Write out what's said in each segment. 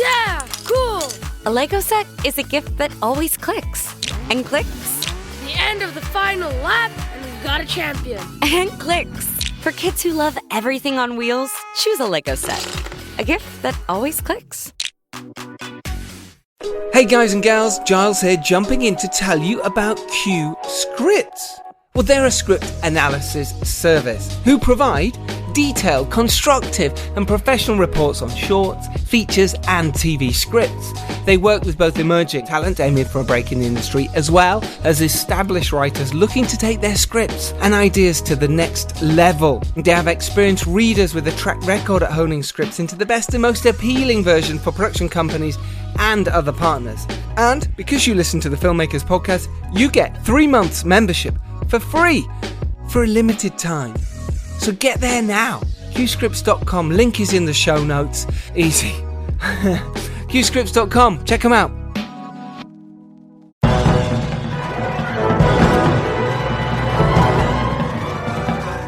Yeah, cool! A Lego set is a gift that always clicks. And clicks. The end of the final lap, and we've got a champion. And clicks. For kids who love everything on wheels, choose a Lego set. A gift that always clicks. Hey guys and gals, Giles here, jumping in to tell you about Q Scripts. Well, they're a script analysis service who provide detailed, constructive and professional reports on shorts, features and TV scripts. They work with both emerging talent aiming for a break in the industry as well as established writers looking to take their scripts and ideas to the next level. They have experienced readers with a track record at honing scripts into the best and most appealing version for production companies and other partners. And because you listen to the Filmmakers Podcast, you get 3 months membership for free for a limited time. So get there now. qscripts.com, link is in the show notes. Easy. qscripts.com, check them out.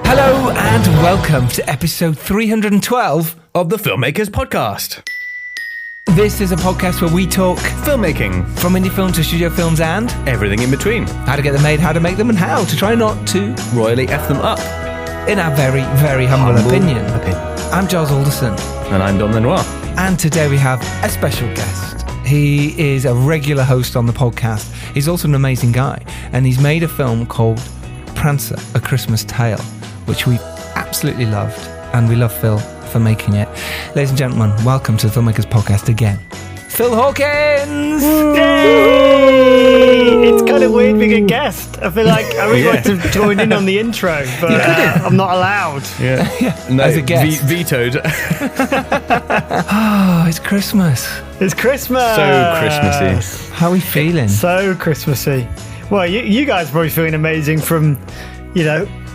Hello and welcome to episode 312 of the Filmmakers Podcast. This is a podcast where we talk filmmaking, from indie film to studio films and everything in between. How to get them made, how to make them, and how to try not to royally F them up. In our very, very humble opinion. I'm Giles Alderson. And I'm Dom Lenoir. And today we have a special guest. He is a regular host on the podcast. He's also an amazing guy. And he's made a film called Prancer, A Christmas Tale, which we absolutely loved. And we love Phil for making it. Ladies and gentlemen, welcome to the Filmmakers Podcast again. Phil Hawkins! Yay! It's kind of weird being a guest. I feel like I really like to join in on the intro, but I'm not allowed. No, as a guest. Vetoed. Oh, it's Christmas. It's Christmas. So Christmassy. How are we feeling? So Christmassy. Well, you guys are probably feeling amazing from,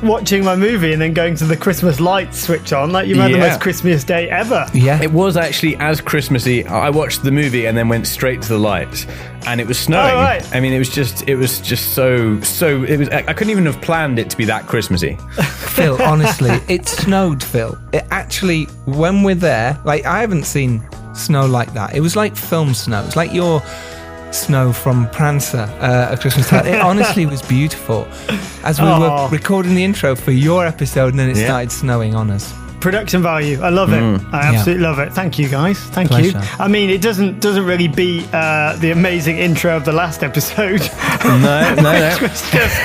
watching my movie and then going to the Christmas lights switch on. Like, you've had the most Christmas day ever. Yeah. It was actually as Christmassy. I watched the movie and then went straight to the lights, and it was snowing. Oh, right. I mean, it was just so. It was. I couldn't even have planned it to be that Christmassy. Phil, honestly, it snowed, Phil. It actually, when we're there, like, I haven't seen snow like that. It was like film snow. It's like your snow from Prancer, A Christmas Tale. It honestly was beautiful. As we were recording the intro for your episode, and then it started snowing on us. Production value. I love it. I absolutely love it. Thank you, guys. Thank Pleasure. you. I mean, it doesn't really beat the amazing intro of the last episode. No. It was just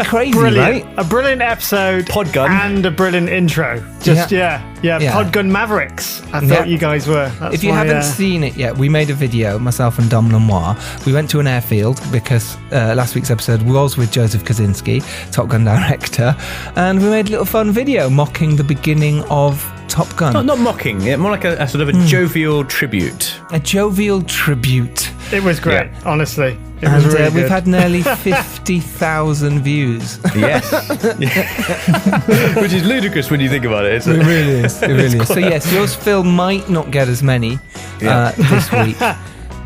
crazy, brilliant. right? A brilliant episode. Podgun. And a brilliant intro. Just, Podgun Mavericks. I thought you guys were. That's if you haven't seen it yet, we made a video, myself and Dom Lenoir. We went to an airfield because last week's episode was with Joseph Kosinski, Top Gun director, and we made a little fun video mocking the beginning of Top Gun. Not mocking, more like a sort of a jovial tribute. A jovial tribute. It was great, honestly. It And was really we've good. had nearly 50,000 views. Yes. Which is ludicrous when you think about it. It really is. It really is. So yes, yours, Phil, might not get as many this week,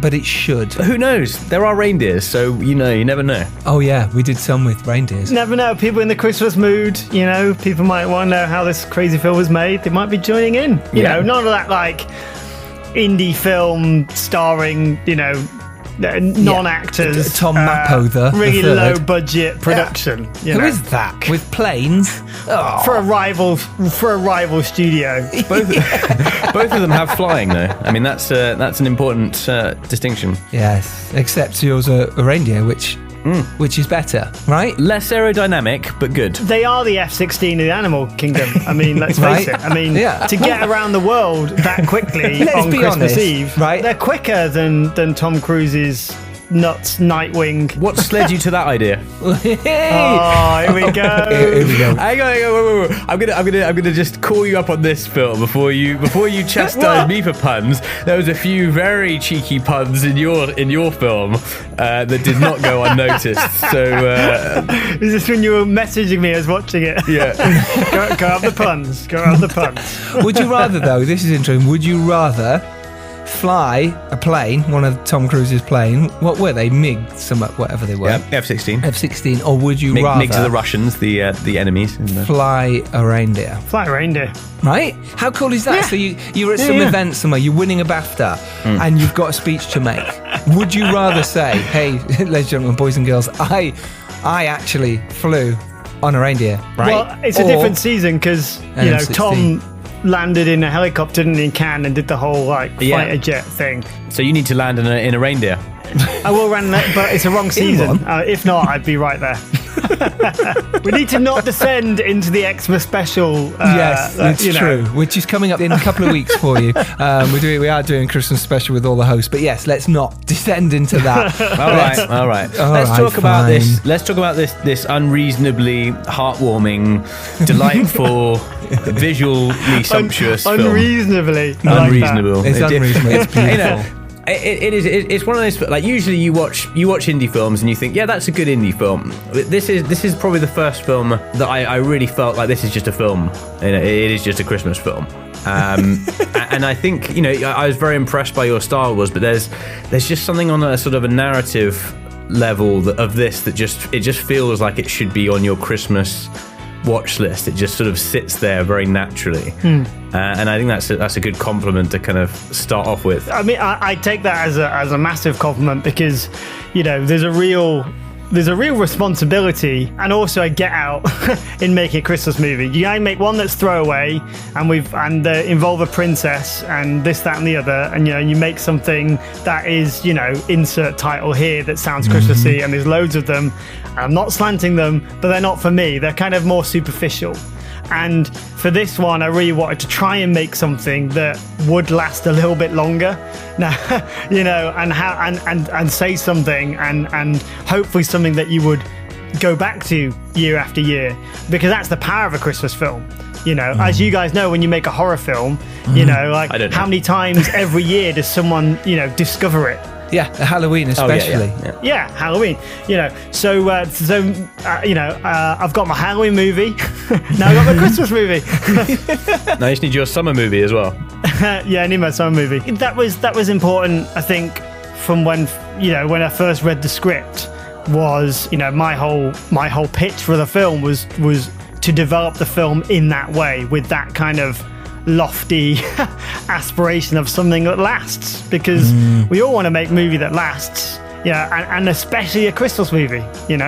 but it should. But who knows? There are reindeers, so you never know. Oh yeah, we did some with reindeers. Never know. People in the Christmas mood, people might want to know how this crazy film was made. They might be joining in. You know, none of that like indie film starring, non-actors. Tom Mapother, really the third. low-budget production. Who is that? With planes? Oh. For a rival studio. Both of them have flying, though. I mean, that's an important distinction. Yes, except yours are a reindeer, which is better, right? Less aerodynamic, but good. They are the F-16 of the animal kingdom. I mean, let's face it. I mean, to get around the world that quickly on Christmas Eve, right? They're quicker than Tom Cruise's nuts Nightwing. What led you to that idea? Oh, here we go. Here we go. Hang on, wait. I'm gonna just call you up on this, Phil. Before you chastise me for puns, there was a few very cheeky puns in your film that did not go unnoticed. So is this when you were messaging me as watching it? Yeah. Go have the puns. Go have the puns. Would you rather, though? This is interesting. Would you rather fly a plane, one of Tom Cruise's plane. What were they? MiG, whatever they were. Yeah, F-16. F-16, or would you rather... MiGs are the Russians, the enemies. Fly a reindeer. Fly a reindeer. Right? How cool is that? Yeah. So you're at some event somewhere, you're winning a BAFTA, and you've got a speech to make. Would you rather say, hey, ladies and gentlemen, boys and girls, I actually flew on a reindeer, right? Well, it's a different season because, Tom landed in a helicopter in Cannes and did the whole fighter jet thing. So you need to land in a reindeer. I will run that, but it's a wrong season. If not, I'd be right there. We need to not descend into the Xmas special. Yes, it's true. Which is coming up in a couple of weeks for you. We are doing Christmas special with all the hosts, but yes, let's not descend into that. All right. Let's talk about this. Let's talk about this unreasonably heartwarming, delightful, visually sumptuous film. Unreasonably. Unreasonable. It's unreasonable. It's beautiful. It's one of those, like, usually you watch indie films and you think, yeah, that's a good indie film. This is probably the first film that I really felt like this is just a film. It is just a Christmas film. And I think, I was very impressed by your Star Wars, but there's just something on a sort of a narrative level of this that just feels like it should be on your Christmas watch list. It just sort of sits there very naturally, and I think that's a good compliment to kind of start off with. I mean, I take that as a massive compliment because, there's a real responsibility and also a get out in making a Christmas movie. You gotta make one that's throwaway and involve a princess and this, that, and the other, and you make something that is insert title here that sounds Christmassy, and there's loads of them. I'm not slanting them, but they're not for me. They're kind of more superficial. And for this one, I really wanted to try and make something that would last a little bit longer. Now, and say something and hopefully something that you would go back to year after year, because that's the power of a Christmas film. As you guys know, when you make a horror film, how many times every year does someone, discover it? Yeah, Halloween especially. Yeah, Halloween. So I've got my Halloween movie. Now I've got my Christmas movie. Now you just need your summer movie as well. Yeah, I need my summer movie. That was important, I think, from when I first read the script. Was my whole pitch for the film was to develop the film in that way, with that kind of lofty aspiration of something that lasts, because we all want to make a movie that lasts, and especially a Christmas movie. You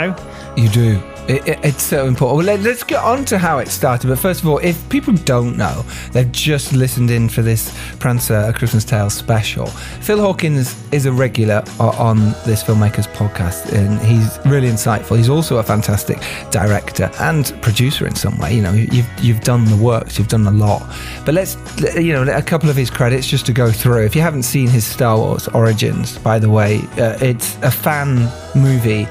do. It's so important. Well, let's get on to how it started. But first of all, if people don't know, they've just listened in for this Prancer, A Christmas Tale special. Phil Hawkins is a regular on this filmmaker's podcast, and he's really insightful. He's also a fantastic director and producer in some way. You've done the works, you've done a lot. But let's, a couple of his credits just to go through. If you haven't seen his Star Wars Origins, by the way, it's a fan movie,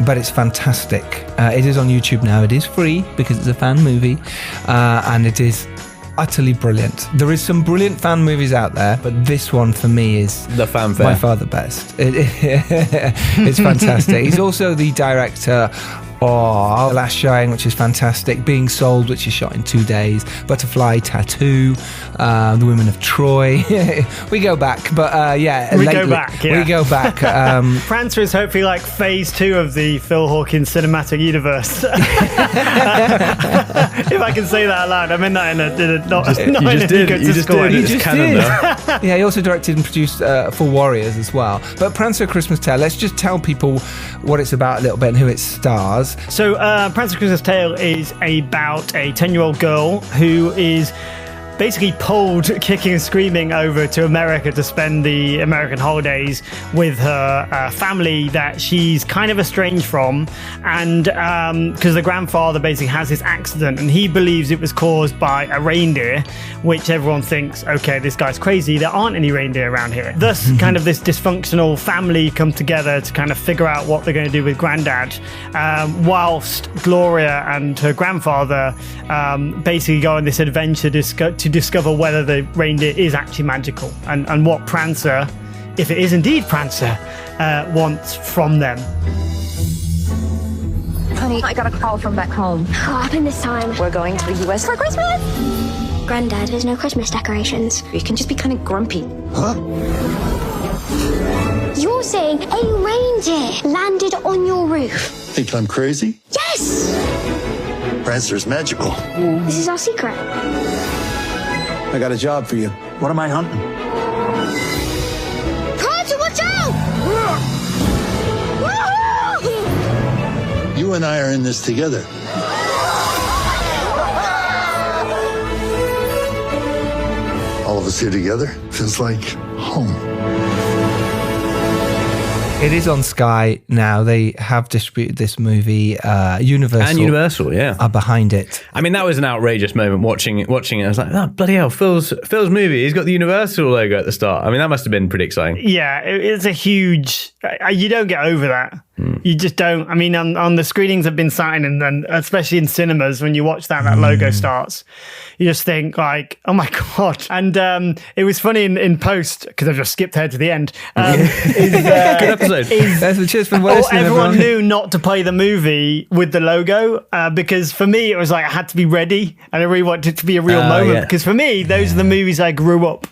but it's fantastic. It is on YouTube now. It is free because it's a fan movie, and it is utterly brilliant. There is some brilliant fan movies out there, but this one for me is the fanfare. By far the best. It's fantastic. He's also the director of Last Showing, which is fantastic. Being Sold, which is shot in 2 days. Butterfly Tattoo, The Women of Troy. We go back, but we go back. Prancer is hopefully like phase 2 of the Phil Hawkins cinematic universe. If I can say that out loud, I mean that in a not you just did. You just did. Yeah, he also directed and produced For Warriors as well. But Prancer, A Christmas Tale, let's just tell people what it's about a little bit and who it stars. So Prancer, A Christmas Tale is about a 10-year-old girl who is basically pulled kicking and screaming over to America to spend the American holidays with her family that she's kind of estranged from, and because the grandfather basically has this accident and he believes it was caused by a reindeer, which everyone thinks, okay, this guy's crazy, there aren't any reindeer around here. Thus kind of this dysfunctional family come together to kind of figure out what they're going to do with granddad, whilst Gloria and her grandfather basically go on this adventure to discover whether the reindeer is actually magical and what Prancer, if it is indeed Prancer, wants from them. Honey, I got a call from back home. What happened this time? We're going to the U.S. for Christmas. Granddad, there's no Christmas decorations. You can just be kind of grumpy. Huh? You're saying a reindeer landed on your roof? Think I'm crazy? Yes! Prancer's magical. This is our secret. I got a job for you. What am I hunting? Prancer, watch out! You and I are in this together. All of us here together feels like home. It is on Sky now. They have distributed this movie. Universal yeah, are behind it. I mean, that was an outrageous moment watching it. I was like, oh, bloody hell, Phil's movie. He's got the Universal logo at the start. I mean, that must have been pretty exciting. Yeah, it's a huge... You don't get over that. You just don't. I mean, on the screenings I've been sat in, and especially in cinemas, when you watch that logo starts, you just think like, oh my God. And it was funny in post, because I've just skipped ahead to the end. Good episode. Everyone knew not to play the movie with the logo, because for me, it was like I had to be ready, and I really wanted it to be a real moment. Yeah. Because for me, those are the movies I grew up,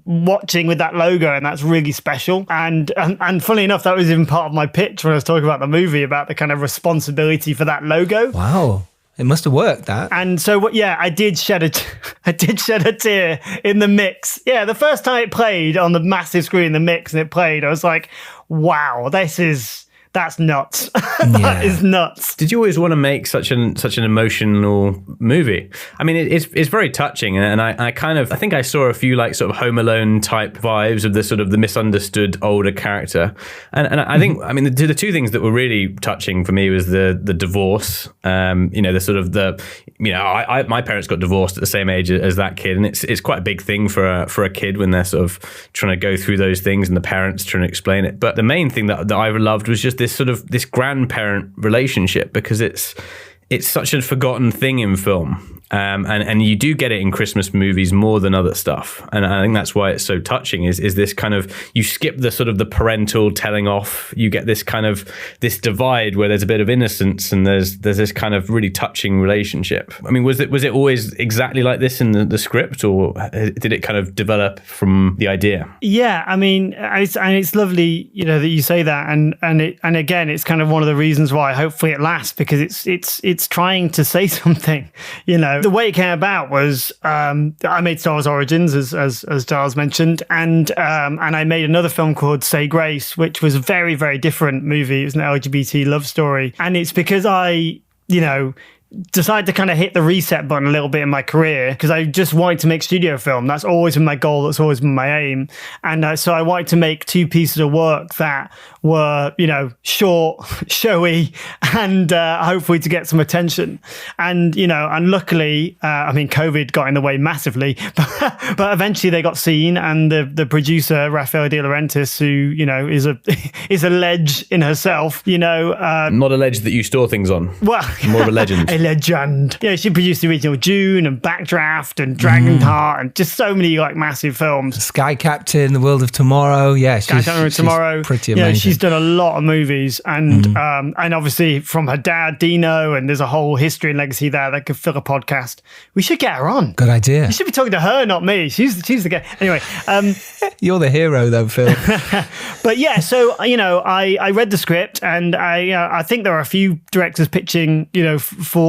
watching with that logo, and that's really special. And funnily enough, that was even part of my pitch when I was talking about the movie, about the kind of responsibility for that logo. Wow. It must have worked, that. And so, I did shed a tear in the mix. Yeah, the first time it played on the massive screen, the mix, and it played, I was like, wow, that's nuts. That is nuts. Did you always want to make such an emotional movie? I mean, it's very touching, and I think I saw a few like sort of Home Alone type vibes of the sort of the misunderstood older character, and I think I mean the two things that were really touching for me was the divorce. The sort of my parents got divorced at the same age as that kid, and it's quite a big thing for a kid when they're sort of trying to go through those things and the parents trying to explain it. But the main thing that I loved was just this grandparent relationship, because it's such a forgotten thing in film. And you do get it in Christmas movies more than other stuff. And I think that's why it's so touching is this kind of, you skip the sort of the parental telling off, you get this kind of, this divide where there's a bit of innocence and there's this kind of really touching relationship. I mean, was it always exactly like this in the script, or did it kind of develop from the idea? Yeah, I mean, it's lovely, that you say that. And again, it's kind of one of the reasons why hopefully it lasts, because it's trying to say something, The way it came about was I made Star Wars Origins, as Giles mentioned, and I made another film called Say Grace, which was a very, very different movie. It was an LGBT love story. And it's because I, decided to kind of hit the reset button a little bit in my career, because I just wanted to make studio film. That's always been my goal. That's always been my aim. And so I wanted to make two pieces of work that were, short, showy, and hopefully to get some attention. And, and luckily, COVID got in the way massively, but eventually they got seen. And the producer, Rafael De Laurentiis, who, is a ledge in herself, Not a ledge that you store things on. Well, more of a legend. Legend. Yeah, she produced the original Dune and Backdraft and Dragonheart and just so many like massive films. Sky Captain, The World of Tomorrow. Yeah, Sky Captain Tomorrow. Pretty amazing. Yeah, she's done a lot of movies, and obviously from her dad Dino, and there's a whole history and legacy there that could fill a podcast. We should get her on. Good idea. You should be talking to her, not me. She's the guy. Anyway, you're the hero though, Phil. But yeah, so I read the script, and I think there are a few directors pitching,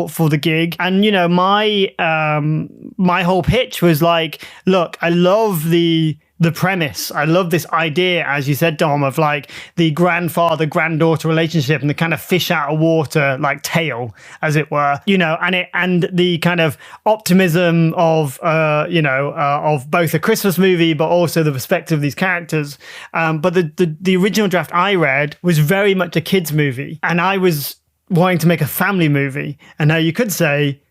for the gig, and my whole pitch was like, look, I love the premise. I love this idea, as you said, Dom, of like the grandfather-granddaughter relationship and the kind of fish out of water like tale, as it were, and the kind of optimism of both a Christmas movie, but also the perspective of these characters. But the original draft I read was very much a kids movie, and I was wanting to make a family movie. And now you could say,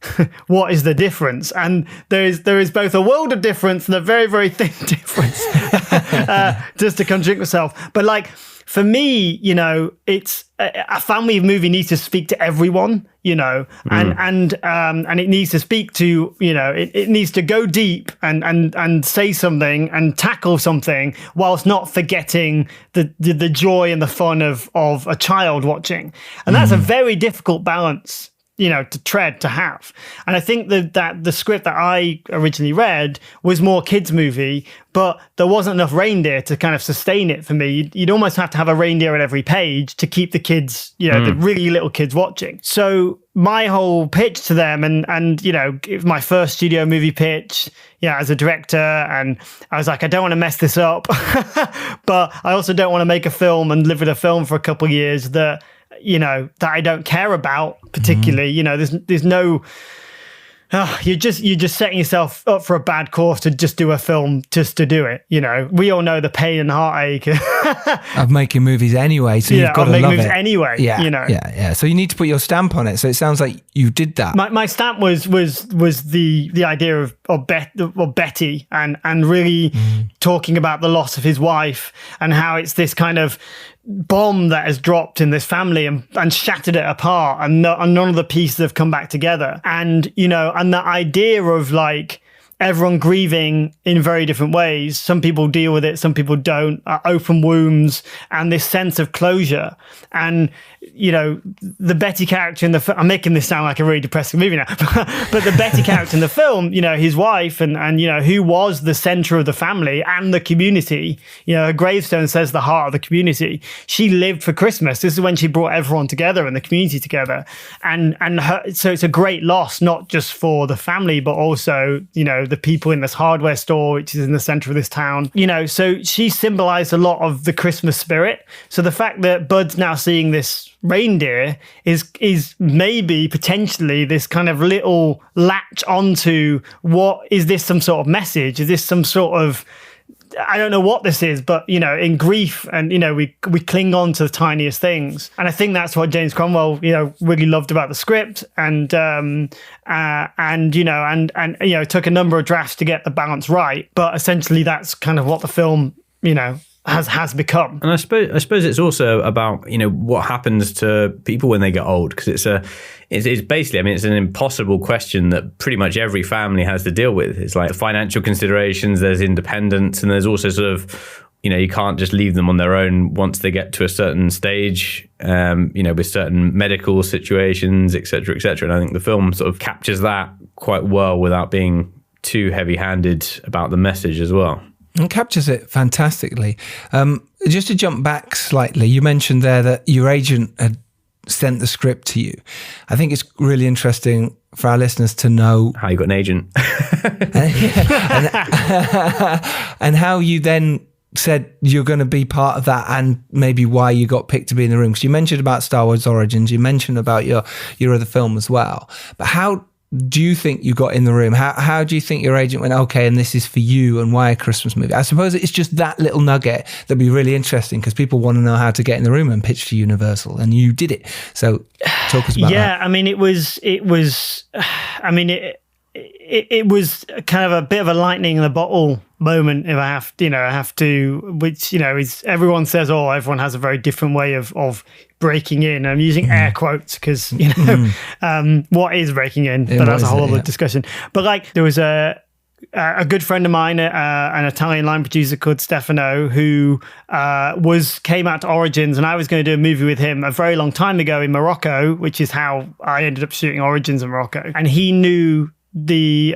what is the difference? And there is both a world of difference and a very, very thin difference, just to contradict myself. But like, for me, it's a family movie needs to speak to everyone, and it needs to speak to, it needs to go deep and say something and tackle something whilst not forgetting the joy and the fun of a child watching. And that's a very difficult balance to have. And I think that the script that I originally read was more kids movie, but there wasn't enough reindeer to kind of sustain it for me. You'd almost have to have a reindeer at every page to keep the kids, the really little kids watching. So my whole pitch to them, and it was my first studio movie pitch, as a director, and I was like, I don't want to mess this up, but I also don't want to make a film and live with a film for a couple of years that I don't care about particularly. There's no. You're just setting yourself up for a bad course to just do a film just to do it. We all know the pain and heartache of making movies anyway. So you've got to love it. Making movies anyway. Yeah. So you need to put your stamp on it. So it sounds like you did that. My stamp was the idea of Betty and really talking about the loss of his wife and how it's this kind of bomb that has dropped in this family and shattered it apart, and none of the pieces have come back together. And and the idea of like everyone grieving in very different ways. Some people deal with it, some people don't. Open wounds and this sense of closure. And the Betty character in the film, I'm making this sound like a really depressing movie now, but the Betty character in the film, his wife and who was the center of the family and the community, her gravestone says the heart of the community. She lived for Christmas. This is when she brought everyone together and the community together. And so it's a great loss, not just for the family, but also, the people in this hardware store, which is in the center of this town, so she symbolized a lot of the Christmas spirit. So the fact that Bud's now seeing this reindeer is maybe potentially this kind of little latch onto what is this, some sort of message? Is this some sort of, I don't know what this is, but in grief, and we cling on to the tiniest things, and I think that's what James Cromwell really loved about the script, and took a number of drafts to get the balance right, but essentially that's kind of what the film has become. And I suppose it's also about what happens to people when they get old, because it's basically, it's an impossible question that pretty much every family has to deal with. It's like financial considerations, there's independence, and there's also sort of you can't just leave them on their own once they get to a certain stage, with certain medical situations, etc., etc. And I think the film sort of captures that quite well without being too heavy-handed about the message as well. And captures it fantastically. Just to jump back slightly, you mentioned there that your agent had sent the script to you. I think it's really interesting for our listeners to know how you got an agent. and how you then said you're going to be part of that, and maybe why you got picked to be in the room. Because you mentioned about Star Wars Origins, you mentioned about your other film as well. But how do you think you got in the room? How do you think your agent went, okay, and this is for you, and why a Christmas movie? I suppose it's just that little nugget that'd be really interesting, because people want to know how to get in the room and pitch to Universal, and you did it. So talk us about that. It was kind of a bit of a lightning in the bottle moment, if I have to, which, is everyone says, everyone has a very different way of breaking in. I'm using air quotes because, what is breaking in? But that's a whole other discussion. But there was a good friend of mine, an Italian line producer called Stefano, who came out to Origins, and I was going to do a movie with him a very long time ago in Morocco, which is how I ended up shooting Origins in Morocco. And he knew the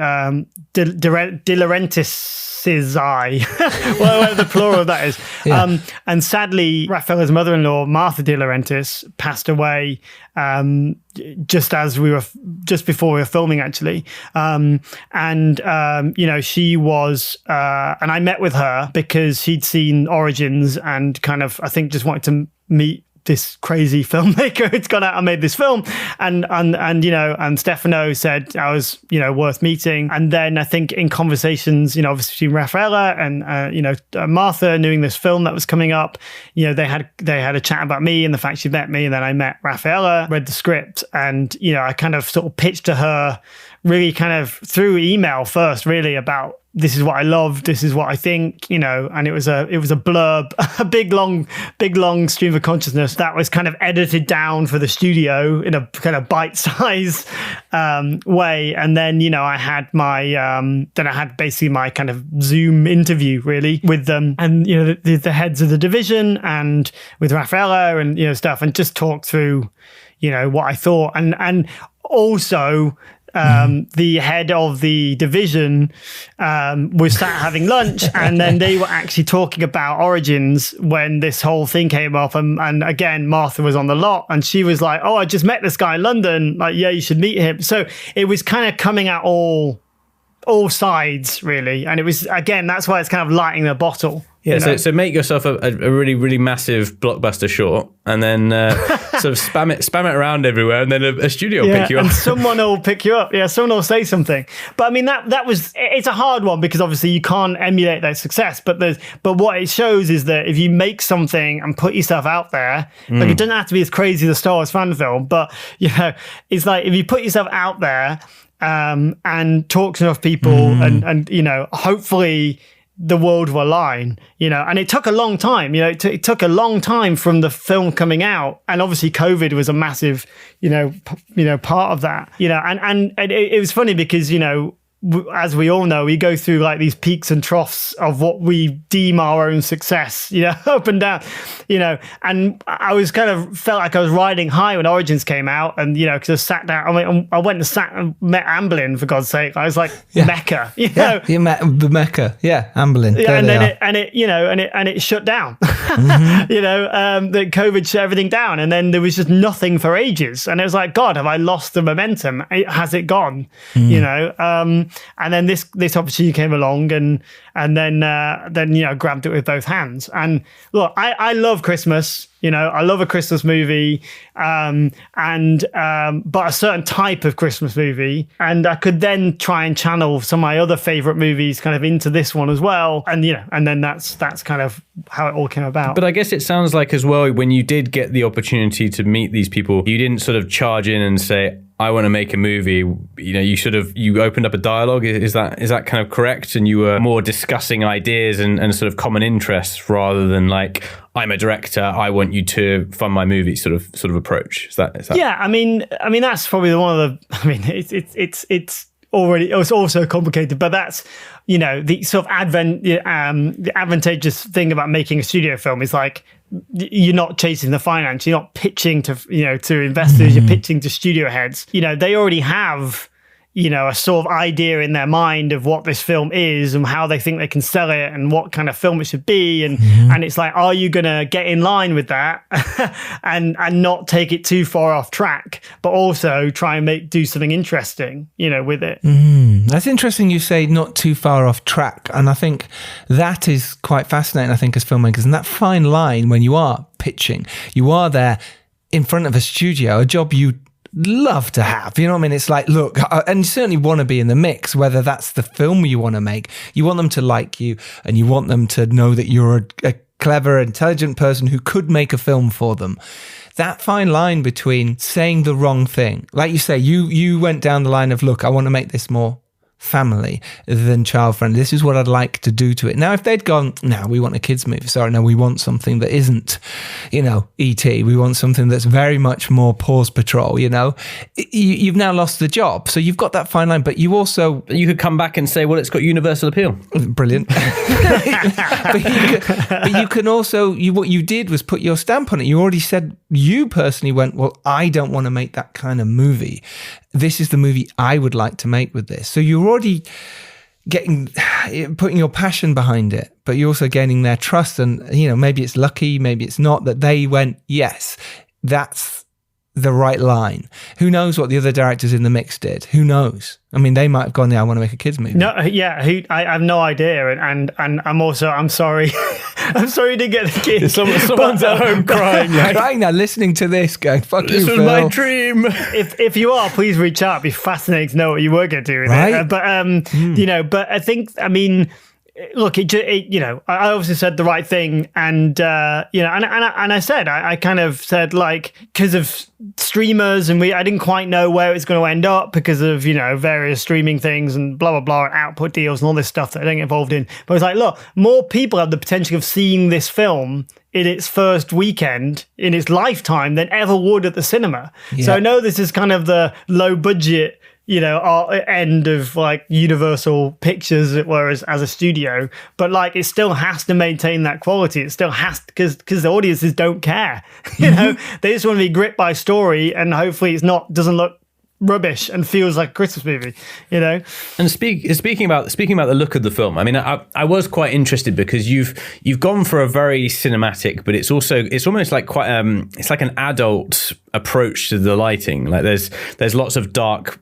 De Laurentiis' eye, whatever the plural of that is. Yeah. And sadly, Raffaella's mother-in-law, Martha De Laurentiis, passed away just before we were filming, actually. She was, and I met with her because she'd seen Origins and kind of, I think, just wanted to meet this crazy filmmaker who's gone out and made this film, and Stefano said I was worth meeting. And then I think in conversations obviously between Raffaella and Martha, knowing this film that was coming up, they had a chat about me and the fact she met me, and then I met Raffaella, read the script, and I kind of sort of pitched to her really kind of through email first, really, about this is what I love, this is what I think, and it was a blurb, a big long stream of consciousness that was kind of edited down for the studio in a kind of bite-sized way. And then, I had basically my kind of Zoom interview really with them, and, the heads of the division, and with Raffaella and, stuff, and just talk through, what I thought. And also, the head of the division was sat having lunch, and then they were actually talking about Origins when this whole thing came up. And again, Martha was on the lot, and she was like, "Oh, I just met this guy in London. Like, yeah, you should meet him." So it was kind of coming at all sides, really. And it was, again, that's why it's kind of lighting the bottle. Yeah, so make yourself a really, really massive blockbuster short, and then sort of spam it around everywhere, and then a studio will pick you up. And someone will pick you up. Yeah, someone will say something. But I mean, it's a hard one, because obviously you can't emulate that success. But what it shows is that if you make something and put yourself out there, like, it doesn't have to be as crazy as a Star Wars fan film, but it's like if you put yourself out there and talk to enough people, and hopefully the world will align, and it took a long time, it took a long time from the film coming out, and obviously COVID was a massive, part of that, and it was funny because, as we all know, we go through like these peaks and troughs of what we deem our own success, up and down, and I was kind of felt like I was riding high when Origins came out, and, because I sat down, I went and met Amblin, for God's sake. I was like, Mecca, Yeah, you met the Mecca. Yeah, Amblin. Yeah, and it shut down. The COVID shut everything down, and then there was just nothing for ages, and it was like, God, have I lost the momentum? Has it gone? And then this opportunity came along, and then grabbed it with both hands. And look, I love Christmas. I love a Christmas movie, but a certain type of Christmas movie. And I could then try and channel some of my other favorite movies kind of into this one as well. And and then that's kind of how it all came about. But I guess it sounds like as well, when you did get the opportunity to meet these people, you didn't sort of charge in and say, I want to make a movie. You opened up a dialogue. Is that kind of correct? And you were more discussing ideas and sort of common interests, rather than like, I'm a director, I want you to fund my movie sort of approach. Is that? Yeah, I mean that's probably one of the. I mean, it's also complicated, but that's the sort of the advantageous thing about making a studio film is like, you're not chasing the finance, you're not pitching to to investors, you're pitching to studio heads. They already have a sort of idea in their mind of what this film is and how they think they can sell it and what kind of film it should be. And it's like, are you going to get in line with that and not take it too far off track, but also try and do something interesting, with it. That's interesting you say not too far off track. And I think that is quite fascinating, I think, as filmmakers. And that fine line when you are pitching, you are there in front of a studio, a job you love to have, you know what I mean? It's like, look, and you certainly want to be in the mix, whether that's the film you want to make. You want them to like you, and you want them to know that you're a clever, intelligent person who could make a film for them. That fine line between saying the wrong thing, like you say, you went down the line of, look, I want to make this more family than child friendly. This is what I'd like to do to it. Now, if they'd gone, no, we want a kids movie. Sorry, no, we want something that isn't, E.T. We want something that's very much more Paws Patrol. You've now lost the job. So you've got that fine line, but you could come back and say, well, it's got universal appeal. Brilliant. but you can also, what you did was put your stamp on it. You already said, you personally went, well, I don't want to make that kind of movie. This is the movie I would like to make with this. So you're already putting your passion behind it, but you're also gaining their trust. And, maybe it's lucky, maybe it's not, that they went, yes, that's the right line. Who knows what the other directors in the mix did? Who knows? I mean, they might have gone, I want to make a kids movie. No, yeah, I have no idea, and I'm sorry, I'm sorry you didn't get the gig. Someone's at home crying now, listening to this, going, "Fuck you, Phil." This was my dream. If you are, please reach out. It'd be fascinating to know what you were going to do with it. But I think, look, I obviously said the right thing, and I said, I kind of said, like, because of streamers, and I didn't quite know where it's going to end up because of various streaming things and blah blah blah, and output deals and all this stuff that I don't get involved in. But it's like, look, more people have the potential of seeing this film in its first weekend in its lifetime than ever would at the cinema. Yeah. So I know this is kind of the low budget, end of like Universal Pictures, as it were, as a studio, but like, it still has to maintain that quality. It still has to, because the audiences don't care. They just want to be gripped by story, and hopefully doesn't look rubbish and feels like a Christmas movie, you know. And speaking about the look of the film, I mean, I was quite interested because you've gone for a very cinematic, but it's almost like quite it's like an adult approach to the lighting. Like there's lots of dark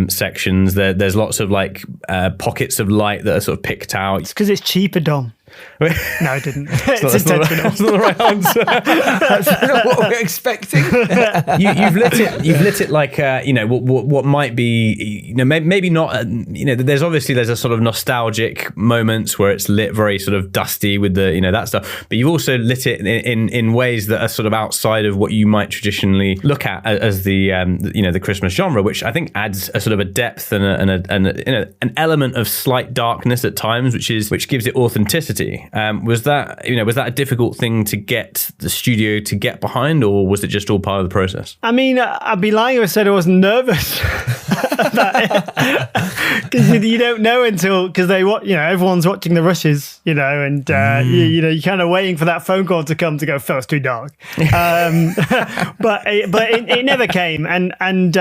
sections. There's lots of like pockets of light that are sort of picked out. It's because it's cheaper, Dom. No, I didn't. It's intentional. That's not the right answer. That's not what we're expecting. You've lit it like what might be maybe not. There's a sort of nostalgic moments where it's lit very sort of dusty with the that stuff. But you've also lit it in ways that are sort of outside of what you might traditionally look at as the Christmas genre, which I think adds a sort of a depth and an element of slight darkness at times, which gives it authenticity. Was that a difficult thing to get the studio to get behind, or was it just all part of the process? I mean, I'd be lying if I said I wasn't nervous about it, because you don't know until everyone's watching the rushes, and you're kind of waiting for that phone call to come to go, Phil, it's too dark. But it never came, and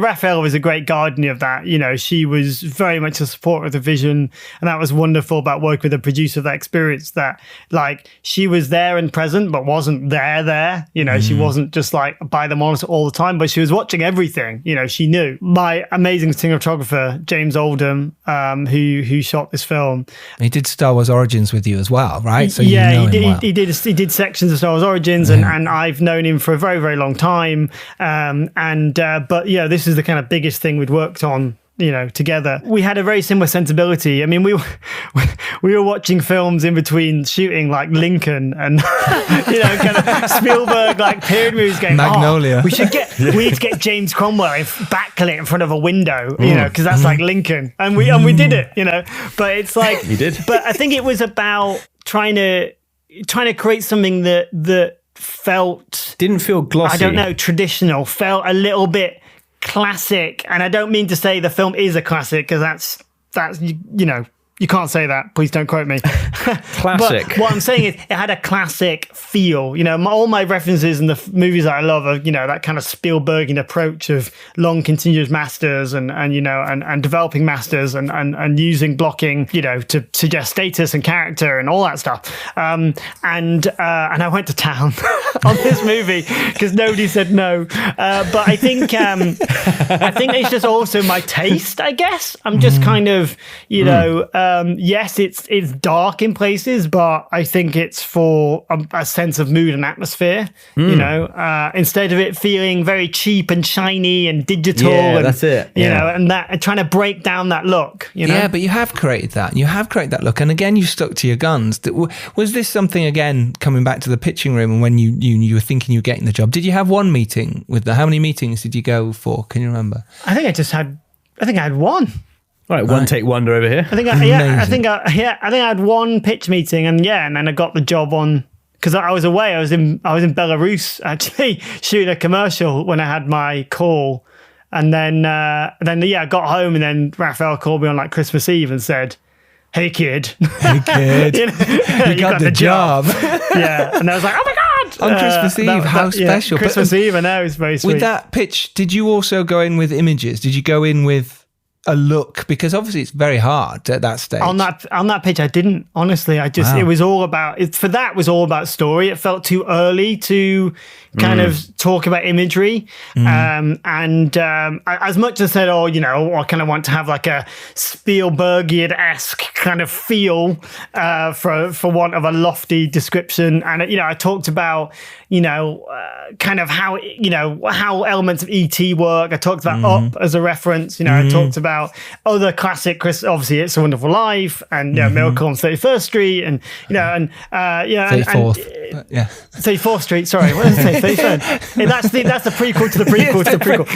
Raphael was a great guardian of that. She was very much a supporter of the vision, and that was wonderful about working with a producer of that experience, that like she was there and present but wasn't there. She wasn't just like by the monitor all the time, but she was watching everything. She knew. My amazing cinematographer James Oldham, who shot this film, he did Star Wars Origins with you as well, right? So he did sections of Star Wars Origins, and I've known him for a very, very long time, but this is the kind of biggest thing we'd worked on together. We had a very similar sensibility. I mean, we were watching films in between shooting, like Lincoln and kind of Spielberg, like period movies, going, Magnolia. We need to get James Cromwell backlit in front of a window, because that's like Lincoln, and we did it, But it's like you did. But I think it was about trying to create something that didn't feel glossy. I don't know, traditional. Felt a little bit classic, and I don't mean to say the film is a classic, because that's you can't say that. Please don't quote me. Classic. But what I'm saying is it had a classic feel. All my references in the movies that I love are, that kind of Spielbergian approach of long continuous masters and developing masters and using blocking, to suggest status and character and all that stuff. And I went to town on this movie because nobody said no. But I think it's just also my taste, I guess. I'm just kind of, yes, it's dark in places, but I think it's for a sense of mood and atmosphere, instead of it feeling very cheap and shiny and digital. Yeah, and, that's it. And trying to break down that look, Yeah, but you have created that. You have created that look. And again, you stuck to your guns. Was this something, again, coming back to the pitching room, and when you were thinking you were getting the job, did you have one meeting with how many meetings did you go for? Can you remember? I think I had one. All right, one take wonder over here. I think I had one pitch meeting, and then I got the job on, because I was away. I was in Belarus actually shooting a commercial when I had my call, and then I got home, and then Raphael called me on like Christmas Eve and said, "Hey kid, you got the job." Yeah, and I was like, "Oh my god!" On Christmas Eve, how special! Christmas Eve, I know, it's very sweet. With that pitch, did you also go in with images? Did you go in with a look? Because obviously it's very hard at that stage. On that pitch, I didn't, honestly. It was all about was all about story. It felt too early to kind of talk about imagery. As much as I said, I kind of want to have like a Spielbergian-esque kind of feel, for want of a lofty description. And, I talked about, kind of how elements of E.T. work. I talked about Up as a reference. I talked about other classic, obviously It's a Wonderful Life and Miracle on 31st Street and 34th. 34th Street. Sorry, what did I say? 33rd. That's the prequel to the prequel to the prequel.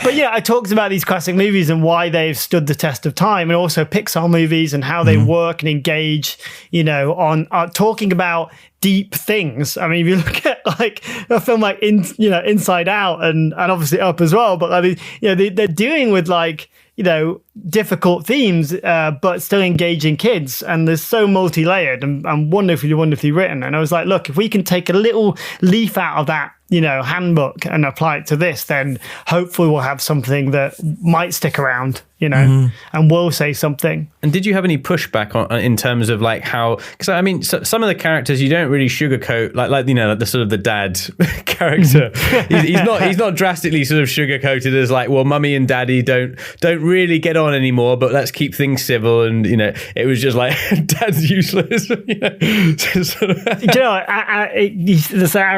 But I talked about these classic movies and why they've stood the test of time, and also Pixar movies and how they work and engage. On talking about deep things. I mean, if you look at like a film like Inside Out and obviously Up as well, but I mean, they're dealing with like difficult themes, but still engaging kids, and they're so multi-layered and wonderfully written. And I was like, look, if we can take a little leaf out of that handbook and apply it to this, then hopefully we'll have something that might stick around, and will say something. And did you have any pushback in terms of like how? Because I mean, some of the characters you don't really sugarcoat, like the sort of the dad character. he's not drastically sort of sugarcoated as like, well, mummy and daddy don't really get on anymore, but let's keep things civil. And it was just like dad's useless. Aaron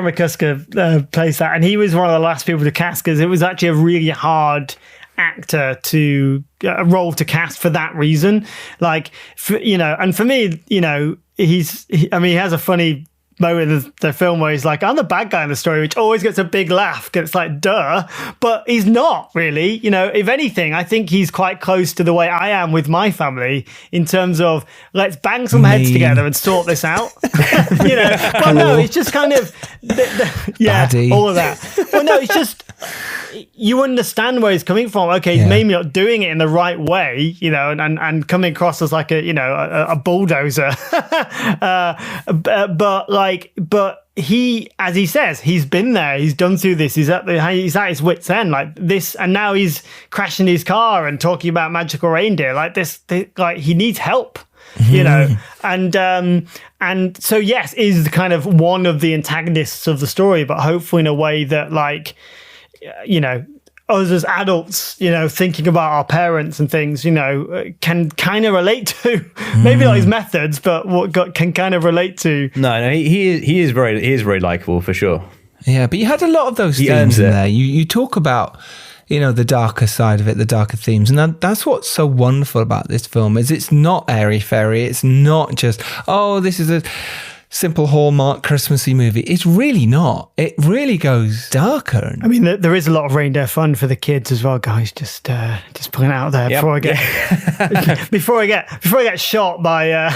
McCusker plays that, and he was one of the last people to cast because it was actually a really hard actor to a role to cast for that reason. Like, and for me, he has a funny moment in the film where he's like, I'm the bad guy in the story, which always gets a big laugh because it's like, duh, but he's not really. If anything, I think he's quite close to the way I am with my family in terms of let's bang some heads together and sort this out. But no, it's just kind of Baddie. all of that. Well, no, it's just you understand where he's coming from. Okay, he's maybe not doing it in the right way, and coming across as like a bulldozer. But he, as he says, he's been there. He's done through this. He's at his wit's end, like this, and now he's crashing his car and talking about magical reindeer. Like this like he needs help, and so yes, is kind of one of the antagonists of the story, but hopefully in a way that us as adults, thinking about our parents and things, can kind of relate to. Maybe not his methods, but what can kind of relate to. No, he is very likable for sure. Yeah, but you had a lot of those themes in there. You talk about, the darker side of it, the darker themes, and that's what's so wonderful about this film is it's not airy fairy. It's not just this is a simple Hallmark Christmassy movie. It's really not. It really goes darker. I mean, there is a lot of reindeer fun for the kids as well, guys. Just putting it out there before I get shot by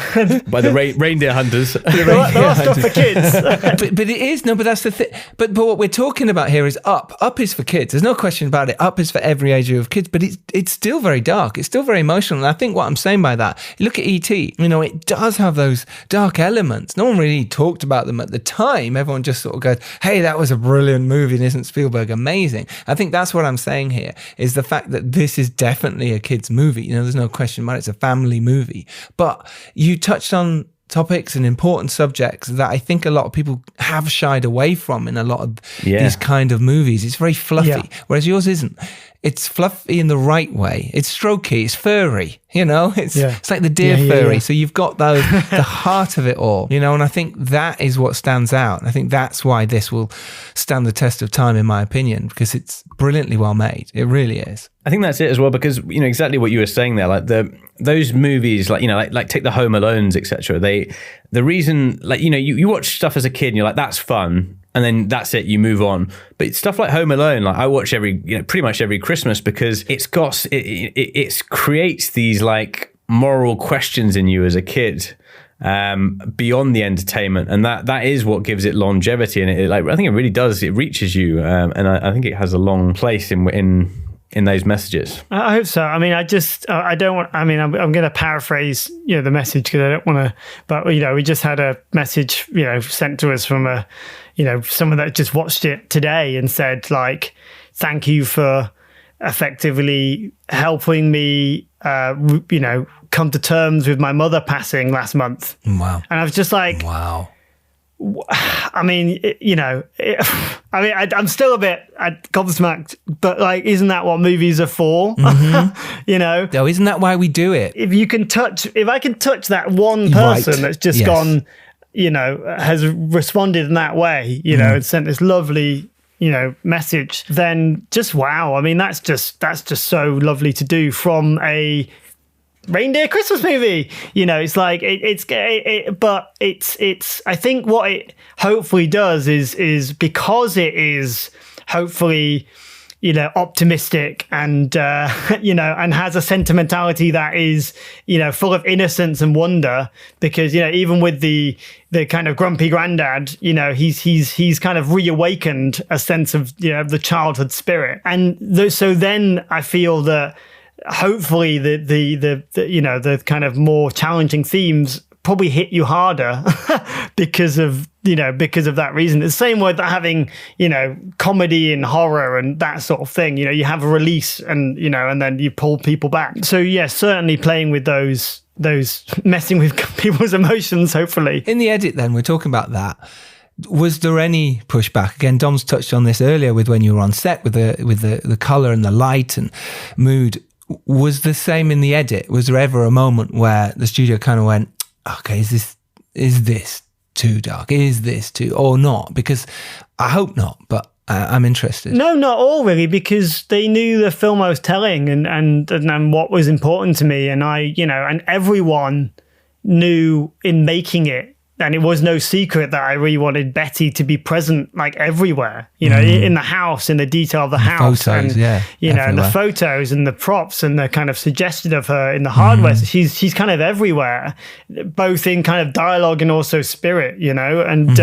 by the reindeer hunters. There are stuff for kids. but it is but that's the thing. But what we're talking about here is Up. Up is for kids. There's no question about it. Up is for every age of kids. But it's still very dark. It's still very emotional. And I think what I'm saying by that, look at E.T. It does have those dark elements. No one really talked about them at the time. Everyone just sort of goes, hey, that was a brilliant movie, and isn't Spielberg amazing? I think that's what I'm saying here, is the fact that this is definitely a kid's movie. There's no question about it. It's a family movie. But you touched on topics and important subjects that I think a lot of people have shied away from in a lot of these kind of movies. It's very fluffy, whereas yours isn't. It's fluffy in the right way. It's strokey. It's furry. It's like the deer furry. So you've got the heart of it all. And I think that is what stands out. And I think that's why this will stand the test of time, in my opinion, because it's brilliantly well made. It really is. I think that's it as well, because exactly what you were saying there, like those movies, like take the Home Alones, etc. The reason, you watch stuff as a kid and you're like, that's fun. And then that's it, you move on. But stuff like Home Alone, like I watch pretty much every Christmas because it creates these like moral questions in you as a kid, beyond the entertainment, and that is what gives it longevity. And I think it really does. It reaches you, and I think it has a long place in those messages. I hope so. I mean, I don't want. I mean, I'm going to paraphrase, the message because I don't want to. But we just had a message, sent to us from someone that just watched it today and said, like, thank you for effectively helping me, come to terms with my mother passing last month. Wow. And I was just like, wow. I mean, I'm still a bit gobsmacked, but like, isn't that what movies are for? Mm-hmm. No, isn't that why we do it? If I can touch that one person that's just gone, has responded in that way, and sent this lovely, message, then just wow. I mean, that's just so lovely to do from a reindeer Christmas movie. It's like but it's I think what it hopefully does is because it is hopefully optimistic and and has a sentimentality that is full of innocence and wonder, because even with the kind of grumpy granddad, he's kind of reawakened a sense of the childhood spirit, and so then I feel that hopefully the kind of more challenging themes probably hit you harder because of that reason. It's the same way that having, comedy and horror and that sort of thing, you have a release and, and then you pull people back. So yeah, certainly playing with those messing with people's emotions, hopefully. In the edit then, we're talking about that. Was there any pushback? Again, Dom's touched on this earlier with when you were on set with the colour and the light and mood. Was the same in the edit? Was there ever a moment where the studio kind of went, okay, is this too dark? Is this too, or not? Because I hope not, but I'm interested. No, not all really, because they knew the film I was telling and what was important to me. And and everyone knew in making it, and it was no secret that I really wanted Betty to be present like everywhere, in the house, in the detail of the house. Photos, and, and the photos and the props and the kind of suggestion of her in the hardware. So she's kind of everywhere, both in kind of dialogue and also spirit, and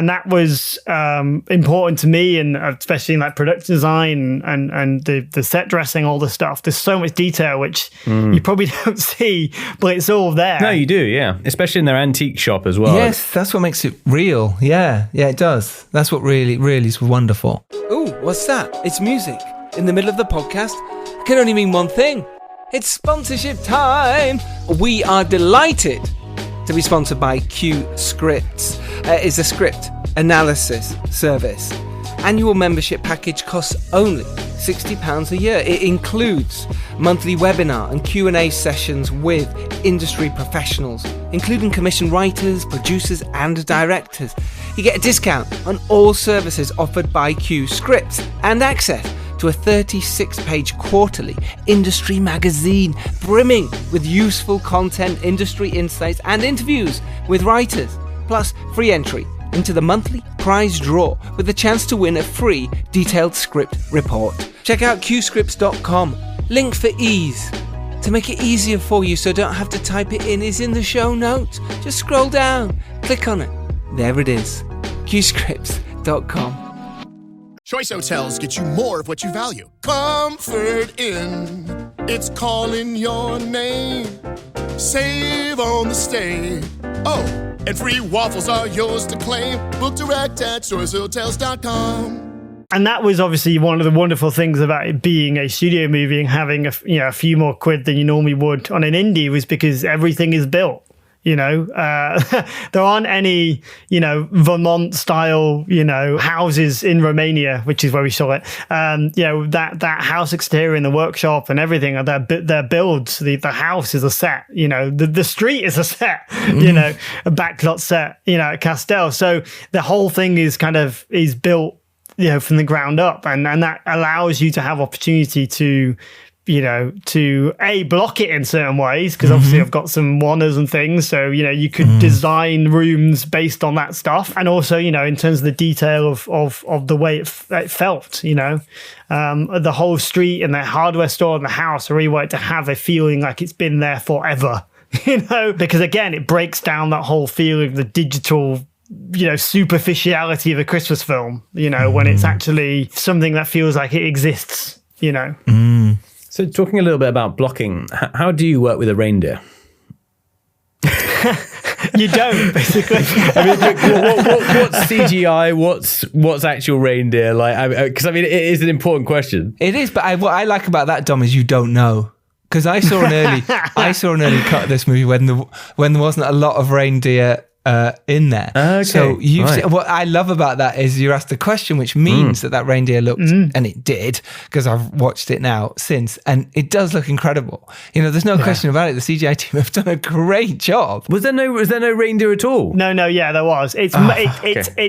that was important to me, and especially in like production design and the set dressing, all the stuff. There's so much detail which you probably don't see, but it's all there. No, you do, yeah. Especially in their antique shop as well. Yes, that's what makes it real. Yeah, it does. That's what really is wonderful. Ooh, what's that? It's music. In the middle of the podcast, it can only mean one thing. It's sponsorship time. We are delighted to be sponsored by Q Scripts. It's a script analysis service. Annual membership package costs only £60 a year. It includes monthly webinar and Q&A sessions with industry professionals, including commissioned writers, producers and directors. You get a discount on all services offered by Q Scripts and access to a 36-page quarterly industry magazine brimming with useful content, industry insights and interviews with writers, plus free entry into the monthly prize draw with a chance to win a free detailed script report. Check out qscripts.com. Link for ease. To make it easier for you so don't have to type it in is in the show notes. Just scroll down, click on it. There it is. qscripts.com. Choice Hotels get you more of what you value. Comfort Inn, it's calling your name. Save on the stay. Oh, and free waffles are yours to claim. Book direct at choicehotels.com. And that was obviously one of the wonderful things about it being a studio movie and having a few more quid than you normally would on an indie, was because everything is built. There aren't any, Vermont style, houses in Romania, which is where we shot it. That house exterior in the workshop and everything, their builds, the house is a set, the street is a set, a backlot set, at Castell. So the whole thing is built, from the ground up. And that allows you to have opportunity to block it in certain ways, because obviously I've got some oners and things, so you could design rooms based on that stuff, and also in terms of the detail of the way it felt, the whole street and the hardware store and the house, I really wanted to have a feeling like it's been there forever, because again it breaks down that whole feeling of the digital superficiality of a Christmas film, when it's actually something that feels like it exists. So talking a little bit about blocking, how do you work with a reindeer? You don't, basically. I mean, what's CGI? What's actual reindeer like? Because it is an important question. It is, but what I like about that, Dom, is you don't know. Because I saw an early cut of this movie when there wasn't a lot of reindeer in there. Okay, so what I love about that is you're asked the question, which means that reindeer looked, and it did, because I've watched it now since, and it does look incredible. There's no question about it. The CGI team have done a great job. Was there no reindeer at all? No, yeah, there was. It's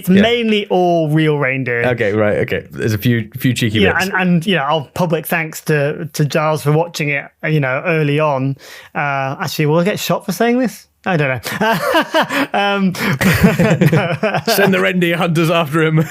mainly all real reindeer. Okay, right, okay. There's a few cheeky bits. And I'll public thanks to Giles for watching it, early on. Actually, will I get shot for saying this? I don't know. Send the reindeer hunters after him.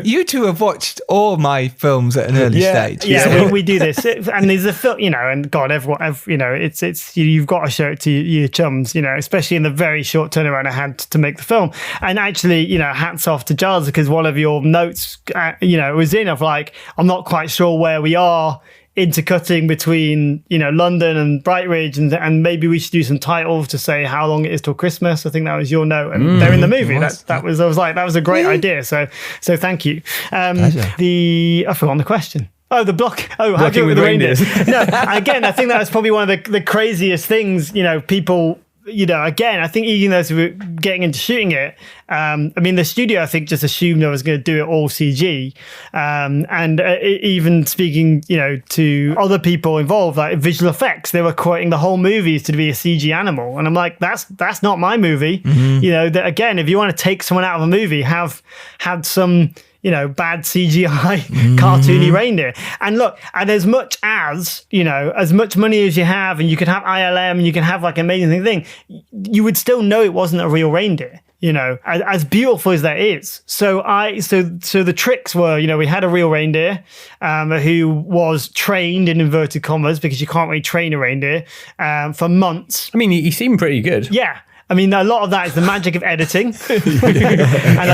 You two have watched all my films at an early stage. Yeah, we do this, and there's a film, and God, everyone, it's you've got to show it to your chums, especially in the very short turnaround I had to make the film. And actually, hats off to Giles, because one of your notes, was in of like, I'm not quite sure where we are intercutting between, London and Brightridge, and maybe we should do some titles to say how long it is till Christmas. I think that was your note, and they're in the movie. That was a great idea. So thank you. I forgot the question. Oh, the block. Oh, how do you do it with the reindeers? No, again, I think that's probably one of the craziest things, people, again, I think even those who were getting into shooting it, the studio, I think, just assumed I was going to do it all CG. Even speaking, to other people involved, like visual effects, they were quoting the whole movies to be a CG animal. And I'm like, that's not my movie. That again, if you want to take someone out of a movie, have some bad CGI cartoony reindeer. And look, and as much money as you have, and you could have ILM, and you can have like amazing thing, you would still know it wasn't a real reindeer. As beautiful as that is. So the tricks were, we had a real reindeer who was trained in inverted commas, because you can't really train a reindeer, for months. I mean, he seemed pretty good. Yeah. A lot of that is the magic of editing and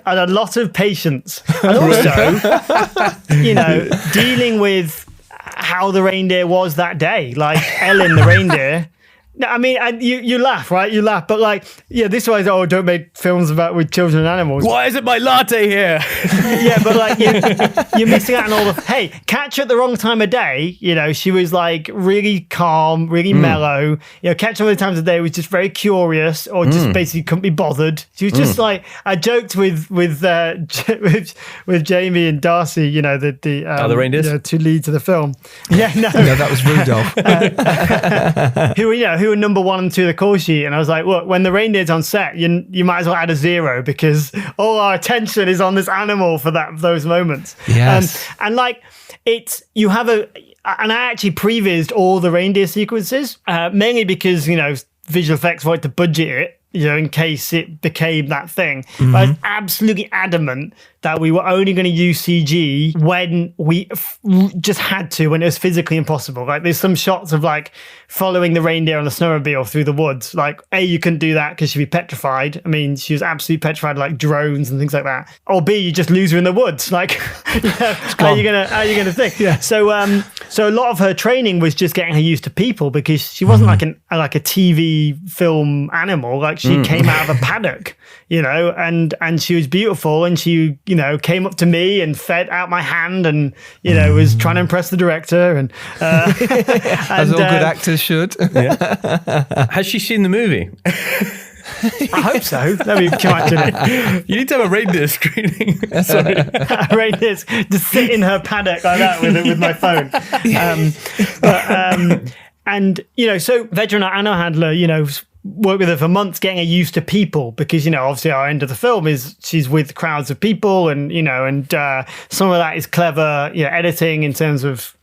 a lot of patience. And also, dealing with how the reindeer was that day. Like Ellen, the reindeer. No, you laugh, right? You laugh, but this was, don't make films with children and animals. Why isn't my latte here? Yeah, but you're missing out on all the. Hey, catch her at the wrong time of day. She was really calm, really mellow. Catch her other times of day was just very curious, or just basically couldn't be bothered. She was just I joked with Jamie and Darcy. The reindeers, two leads of the film. Yeah, no, that was Rudolph. Who were number 1 and 2 of the call sheet, and I was like, look, when the reindeer's on set, you might as well add a 0, because all our attention is on this animal for those moments. Yes. And you have and I actually prevised all the reindeer sequences, mainly because visual effects wanted to budget it, in case it became that thing. But I was absolutely adamant that we were only going to use CG when we just had to, when it was physically impossible. There's some shots of following the reindeer on the snowmobile through the woods. You couldn't do that because she'd be petrified. She was absolutely petrified, like drones and things like that. Or B, you just lose her in the woods. How are you gonna think? Yeah. So a lot of her training was just getting her used to people, because she wasn't like a TV film animal. She came out of a paddock, and she was beautiful, and she came up to me and fed out my hand, and was trying to impress the director, and as all good actors should. Yeah. Has she seen the movie? I hope so. Let me imagine it. You need to have a reindeer screening. Sorry. Reindeers just sit in her paddock like that with my phone. So veteran animal handler, worked with her for months, getting her used to people, because obviously our end of the film is she's with crowds of people, and some of that is clever editing in terms of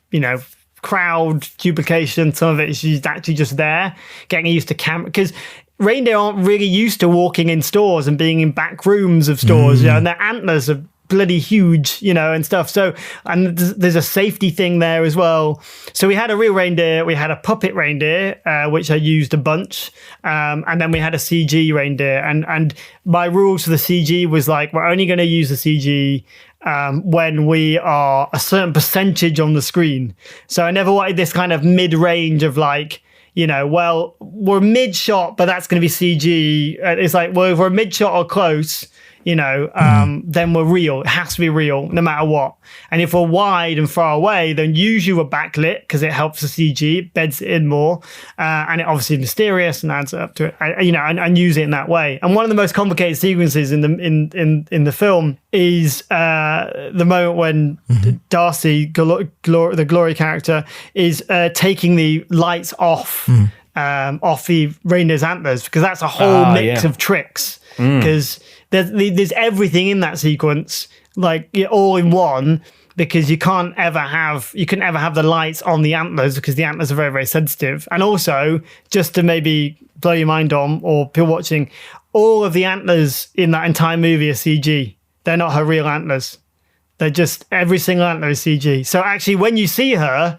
crowd duplication. Some of it is she's actually just there, getting her used to camera, because reindeer aren't really used to walking in stores and being in back rooms of stores, and their antlers are bloody huge, and stuff. So, and there's a safety thing there as well. So we had a real reindeer, we had a puppet reindeer, which I used a bunch, and then we had a CG reindeer. And my rules for the CG was we're only going to use the CG when we are a certain percentage on the screen. So I never wanted this kind of mid-range of we're mid-shot, but that's going to be CG. It's if we're mid-shot or close, then we're real. It has to be real, no matter what. And if we're wide and far away, then usually we're backlit, because it helps the CG, it beds it in more, and it obviously is mysterious and adds up to it, and use it in that way. And one of the most complicated sequences in the film is the moment when Darcy, the Gloria character, is taking the lights off the reindeer's antlers, because that's a whole mix of tricks. Because there's everything in that sequence, all in one, because you couldn't ever have the lights on the antlers, because the antlers are very, very sensitive. And also, just to maybe blow your mind on, or people watching, all of the antlers in that entire movie are CG. They're not her real antlers. They're just, every single antler is CG. So actually, when you see her,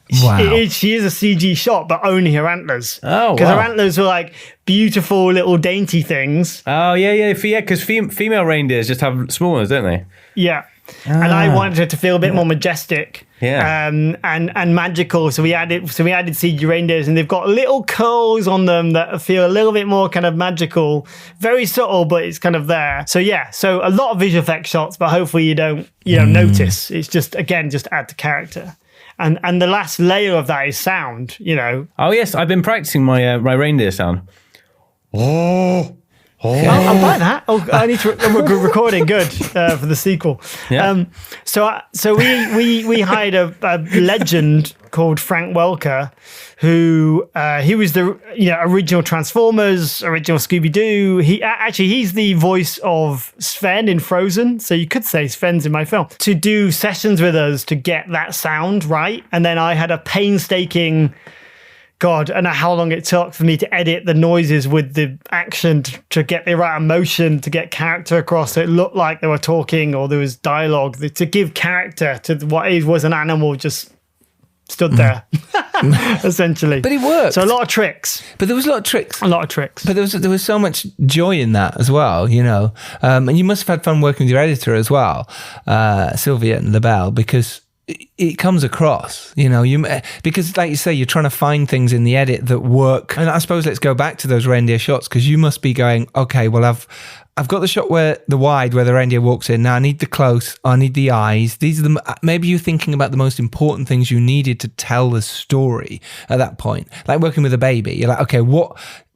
she is a CG shot, but only her antlers. Oh, because her antlers were beautiful little dainty things. Oh, yeah. Because female reindeers just have small ones, don't they? Yeah. And I wanted her to feel a bit more majestic. and magical. So we added CG reindeers, and they've got little curls on them that feel a little bit more kind of magical, very subtle, but it's kind of there. So so a lot of visual effects shots, but hopefully you don't notice. It's just add to character. And the last layer of that is sound, Oh yes, I've been practicing my reindeer sound. I'll buy that. I need to recording good for the sequel. Yeah. So we hired a legend called Frank Welker, who he was the original Transformers, original Scooby-Doo. He's the voice of Sven in Frozen, so you could say Sven's in my film. To do sessions with us to get that sound right, and then I had a painstaking. God, I don't know how long it took for me to edit the noises with the action to get the right emotion, to get character across. So it looked like they were talking or there was dialogue, to give character to what was an animal just stood there, essentially. But it worked. So a lot of tricks. But there was a lot of tricks. A lot of tricks. But there was so much joy in that as well, And you must have had fun working with your editor as well, Sylvia and LaBelle, because it comes across, because like you say, you're trying to find things in the edit that work. And I suppose let's go back to those reindeer shots, because you must be going, okay, well, I've got the shot where the reindeer walks in. Now I need the close, I need the eyes. These are maybe you're thinking about the most important things you needed to tell the story at that point. Like working with a baby, you're like, okay,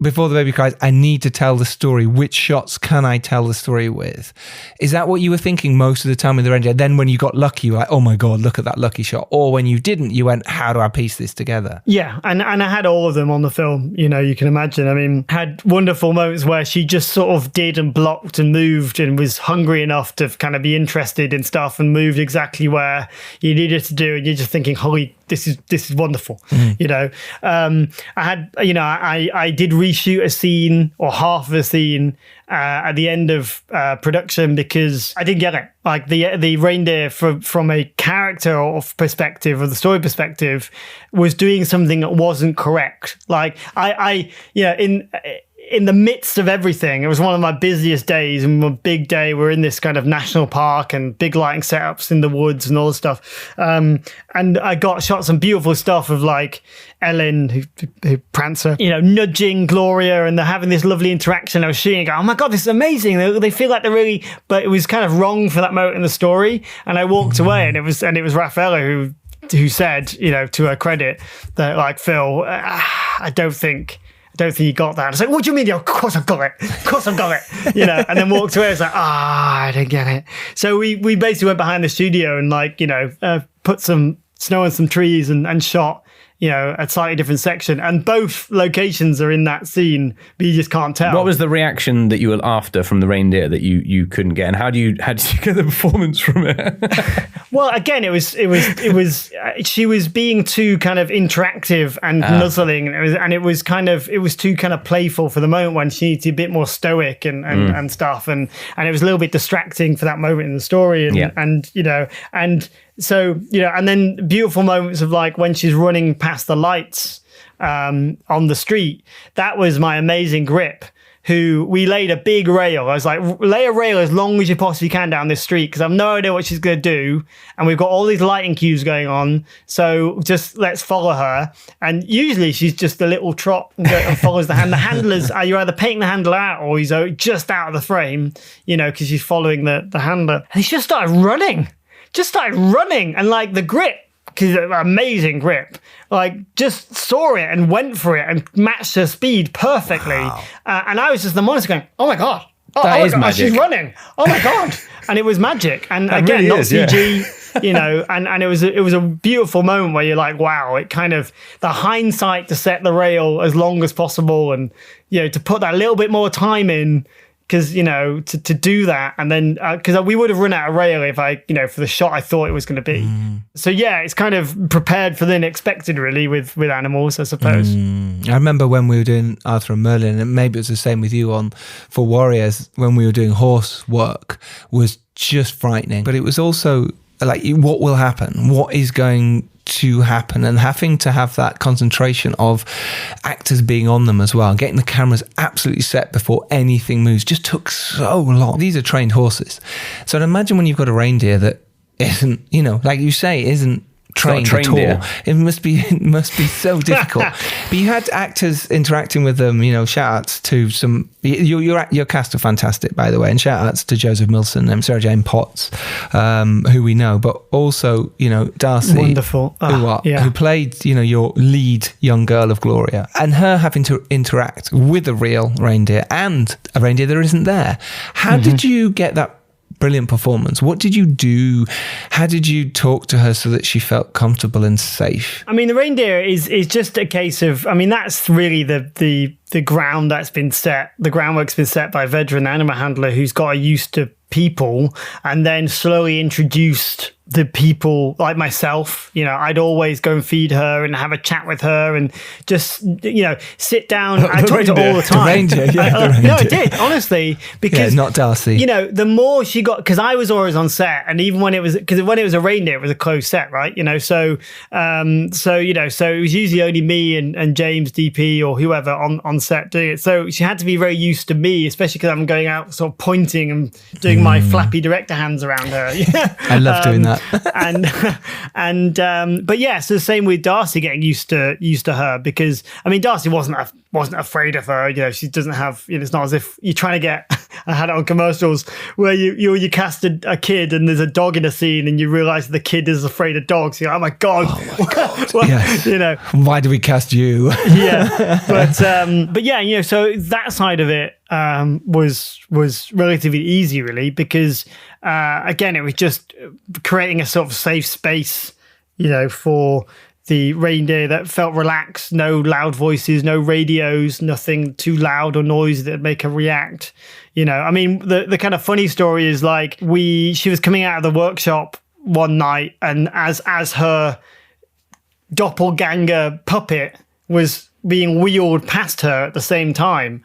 before the baby cries, I need to tell the story. Which shots can I tell the story with? Is that what you were thinking most of the time with the reindeer? Then when you got lucky, you were like, oh my God, look at that lucky shot. Or when you didn't, you went, how do I piece this together? Yeah, and I had all of them on the film, you can imagine. I mean, had wonderful moments where she just sort of did and blocked and moved and was hungry enough to kind of be interested in stuff and moved exactly where you needed to do. And you're just thinking, holy, this is wonderful. I did reshoot a scene or half of a scene at the end of production because I didn't get it. Like the reindeer from a character or perspective or the story perspective was doing something that wasn't correct. Like in the midst of everything, it was one of my busiest days and a big day. We're in this kind of national park and big lighting setups in the woods and all this stuff. And I got shot some beautiful stuff of like Ellen, who Prancer, nudging Gloria, and they're having this lovely interaction. I was shooting and go, oh my God, this is amazing. They feel like they're really, but it was kind of wrong for that moment in the story. And I walked away and it was Raffaella who said, to her credit, that like, Phil, I don't think you got that. I was like, what do you mean? Of course I've got it. Of course I've got it. And then walked away. I was like, I didn't get it. So we basically went behind the studio and put some snow on some trees and shot, a slightly different section. And both locations are in that scene, but you just can't tell. What was the reaction that you were after from the reindeer that you couldn't get? And how did you get the performance from it? Well, again, it was she was being too kind of interactive and nuzzling, and it was too kind of playful for the moment when she needed to be a bit more stoic and stuff, and it was a little bit distracting for that moment in the story, So, and then beautiful moments of like when she's running past the lights on the street. That was my amazing grip, who we laid a big rail. I was like, lay a rail as long as you possibly can down this street because I've no idea what she's going to do. And we've got all these lighting cues going on. So just let's follow her. And usually she's just a little trot and follows the hand. The handlers, you're either painting the handler out or he's just out of the frame, because she's following the handler. And he just started running. And like the grip, because amazing grip, like just saw it and went for it and matched her speed perfectly. Wow. And I was just the monitor going, oh my God. That is magic. She's running. Oh my God. And it was magic. And again, really not CG, and it was a beautiful moment where you're like, wow, it kind of, the hindsight to set the rail as long as possible and, to put that little bit more time in. Because, to do that and then, because we would have run out of rail if for the shot I thought it was going to be. So, yeah, it's kind of prepared for the unexpected, really, with animals, I suppose. I remember when we were doing Arthur and Merlin, and maybe it was the same with you for Warriors, when we were doing horse work, was just frightening. But it was also like, what will happen? What is going to happen? And having to have that concentration of actors being on them as well, getting the cameras absolutely set before anything moves, just took so long. These are trained horses. So I'd imagine when you've got a reindeer that isn't, like you say, isn't trained at all. deer. It must be so difficult. But you had actors interacting with them. Shout outs to some. Your cast are fantastic, by the way, and shout outs to Joseph Milson and Sarah Jane Potts, who we know, but also Darcy, wonderful, who played your lead young girl of Gloria, and her having to interact with a real reindeer and a reindeer that isn't there. How did you get that brilliant performance? What did you do? How did you talk to her so that she felt comfortable and safe? I mean, the reindeer is just a case of, that's really the ground that's been set. The groundwork's been set by a veteran animal handler who's got used to people and then slowly introduced the people like myself. I'd always go and feed her and have a chat with her and just, sit down. I talked to her all the time. The reindeer, the reindeer. No, I did, honestly, because not Darcy. The more she got, because I was always on set, and even when it was a reindeer, it was a closed set, right? So it was usually only me and James DP or whoever on set doing it. So she had to be very used to me, especially because I'm going out sort of pointing and doing my flappy director hands around her. I love doing that. But yeah, so the same with Darcy, getting used to her, because Darcy wasn't afraid of her. She doesn't have. It's not as if you're trying to get. I had it on commercials where you cast a kid and there's a dog in a scene and you realise the kid is afraid of dogs. You're like, oh my god! Well, yes. Why do we cast you? Yeah, but yeah, so that side of it was relatively easy, really, because again, it was just creating a sort of safe space, for the reindeer that felt relaxed. No loud voices, no radios, nothing too loud or noisy that make her react. The kind of funny story is she was coming out of the workshop one night, and as her doppelganger puppet was being wheeled past her at the same time,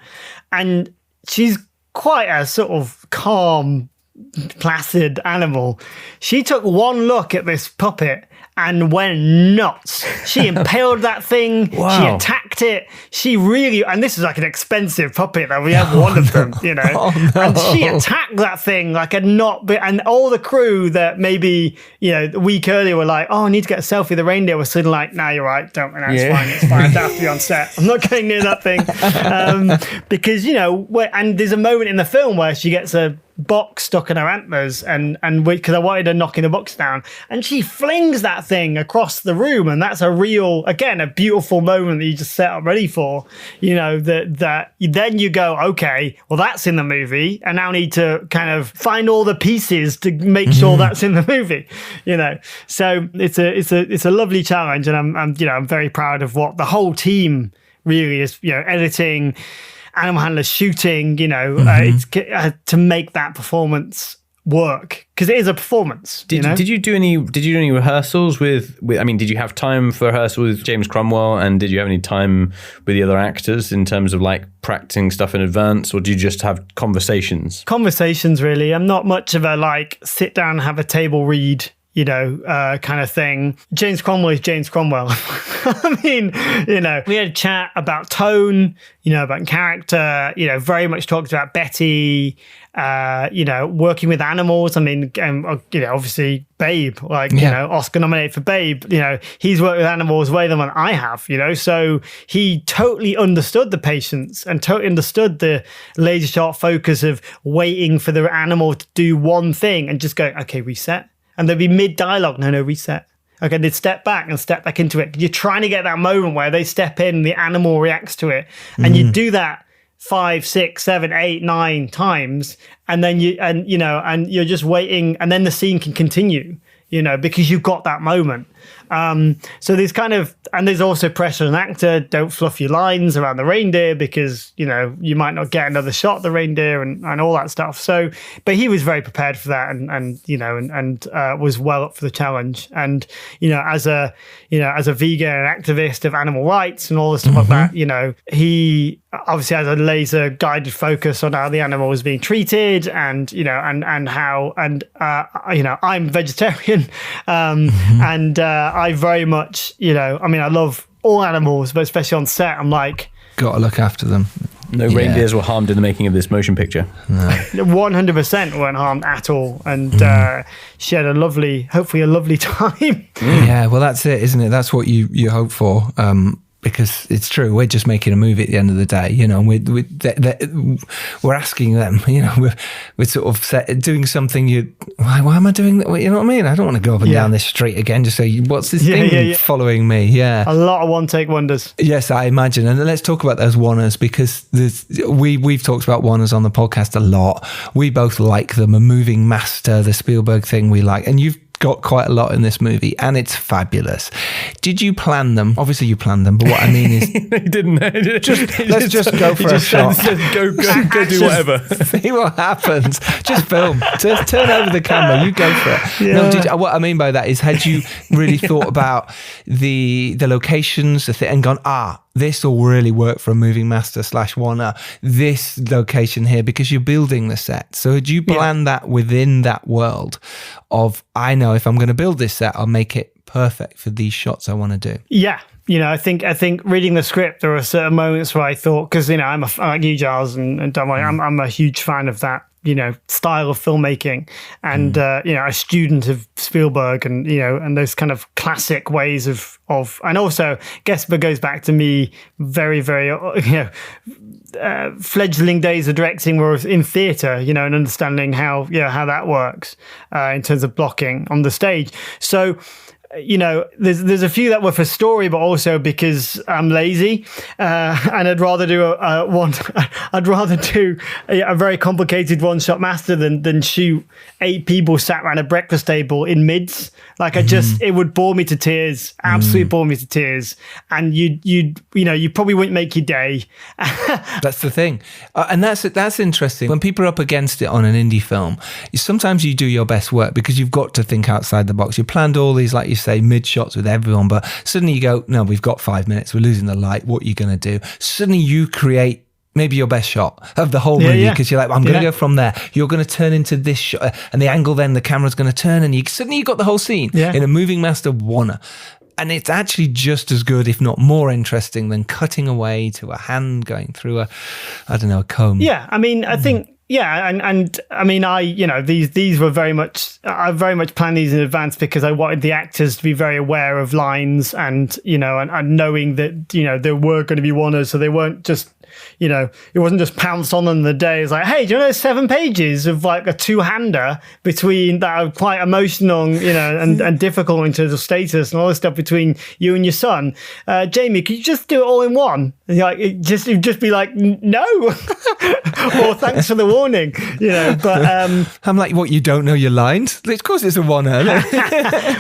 and she's quite a sort of calm, placid animal. She took one look at this puppet and went nuts. She impaled that thing. Wow. She attacked it. She really, and this is like an expensive puppet that we have one of them, Oh, no. And she attacked that thing like a not, and all the crew that maybe, a week earlier were like, oh, I need to get a selfie of the reindeer, were suddenly like, nah, you're right. Don't, no, it's fine. I have to be on set. I'm not going near that thing. Because, and there's a moment in the film where she gets a box stuck in her antlers, and because I wanted her knocking the box down, and she flings that thing across the room, and that's a beautiful moment that you just set up ready for. That then you go, okay, well, that's in the movie, and now need to kind of find all the pieces to make sure that's in the movie. So it's a lovely challenge, and I'm very proud of what the whole team really is. Editing, animal handlers, shooting, it's to make that performance work, because it is a performance. Did you do any rehearsals with did you have time for rehearsal with James Cromwell, and did you have any time with the other actors in terms of practicing stuff in advance, or do you just have conversations really? I'm not much of a sit down and have a table read kind of thing. James Cromwell is James Cromwell. we had a chat about tone, about character, very much talked about Betty, working with animals. Obviously Babe, Oscar nominated for Babe, he's worked with animals way more than I have, so he totally understood the patience and totally understood the laser sharp focus of waiting for the animal to do one thing and just go, okay, reset. And they'd be mid-dialogue, no, reset. Okay, they'd step back and step back into it. You're trying to get that moment where they step in, the animal reacts to it. And you do that 5, 6, 7, 8, 9 times. And then you're just waiting. And then the scene can continue, because you've got that moment. So there's and there's also pressure on an actor. Don't fluff your lines around the reindeer, because, you might not get another shot of the reindeer and all that stuff. So, but he was very prepared for that and was well up for the challenge. And, as a vegan and activist of animal rights and all this stuff like that, he obviously has a laser guided focus on how the animal was being treated and how, I'm vegetarian. And I very much, I love all animals, but especially on set, I'm like, gotta look after them. No reindeers were harmed in the making of this motion picture. 100% weren't harmed at all, and she had hopefully a lovely time. Yeah, well, that's it, isn't it? That's what you hope for. Because it's true, we're just making a movie at the end of the day, you know. We're asking them, you know, we're sort of doing something. Why am I doing that? You know what I mean? I don't want to go up and down this street again. Just say, what's this thing following me? Yeah, a lot of one-take wonders. Yes, I imagine. And let's talk about those oners, because we've talked about oners on the podcast a lot. We both like them. A moving master, the Spielberg thing we like, and you've got quite a lot in this movie, and it's fabulous. Did you plan them? Obviously you planned them, but what I mean is He didn't. let's just go for a shot. Go do whatever. See what happens. Just film. Just turn over the camera. You go for it. Yeah. No, what I mean by that is, had you really thought about the locations, and gone, this will really work for a moving master / oner, this location here, because you're building the set. So had you planned that within that world of, I know if I'm going to build this set, I'll make it perfect for these shots I want to do? Yeah. You know, I think reading the script, there were certain moments where I thought, because, you know, I'm like you, Giles, and Dom, I'm a huge fan of that, you know, style of filmmaking, and you know, a student of Spielberg, and, you know, and those kind of classic ways of and also, guess it goes back to me very, very, you know, fledgling days of directing were in theatre, you know, and understanding how that works in terms of blocking on the stage. So, you know, there's a few that were for story, but also because I'm lazy, and I'd rather do a very complicated one-shot master than shoot 8 people sat around a breakfast table in mids. Like, it would bore me to tears, absolutely bore me to tears, and you probably wouldn't make your day. That's the thing, and that's interesting. When people are up against it on an indie film, sometimes you do your best work because you've got to think outside the box. You planned all these, like you say, mid shots with everyone, but suddenly you go, no, we've got 5 minutes, we're losing the light, what are you going to do? Suddenly you create maybe your best shot of the whole movie, because you're like, I'm going to go from there, you're going to turn into this shot, and the angle, then the camera's going to turn, and suddenly you've got the whole scene in a moving master oner. And it's actually just as good, if not more interesting, than cutting away to a hand going through a comb. Yeah, I mean, I think, and I mean, these were very much, I very much planned these in advance because I wanted the actors to be very aware of lines, and, you know, and knowing that, you know, there were going to be oners, so they weren't just, you know, it wasn't just pounced on them the day. It's like, hey, do you know there's 7 pages of like a two-hander between that are quite emotional, you know, and difficult in terms of status and all this stuff between you and your son. Jamie, could you just do it all in one? And you're like, you'd just be like, no. Or thanks for the warning, you know. But I'm like, what, you don't know your lines? Of course it's a oner.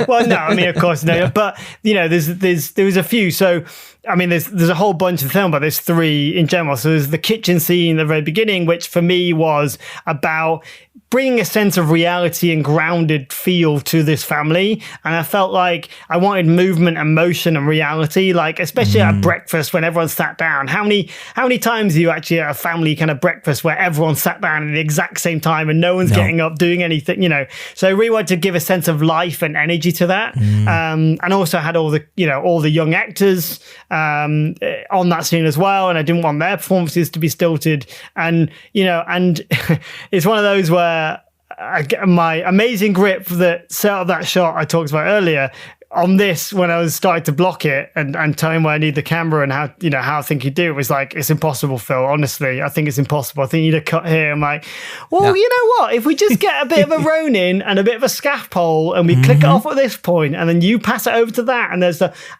Well, no, I mean, of course, no. But, you know, there was a few. So, I mean, there's a whole bunch of the film, but there's 3 in general. So there's the kitchen scene at the very beginning, which for me was about bringing a sense of reality and grounded feel to this family. And I felt like I wanted movement and motion and reality, like especially at breakfast when everyone sat down. How many times are you actually at a family kind of breakfast where everyone sat down at the exact same time and no one's getting up doing anything, you know? So I really wanted to give a sense of life and energy to that. And also had all the young actors on that scene as well. And I didn't want their performances to be stilted. And, you know, and it's one of those where I get my amazing grip that set up that shot I talked about earlier on this, when I was starting to block it and tell him where I need the camera and how I think he'd do it, was like, it's impossible, Phil. Honestly, I think it's impossible. I think you need a cut here. I'm like, well, you know what? If we just get a bit of a Ronin and a bit of a scaff pole and we click it off at this point and then you pass it over to that and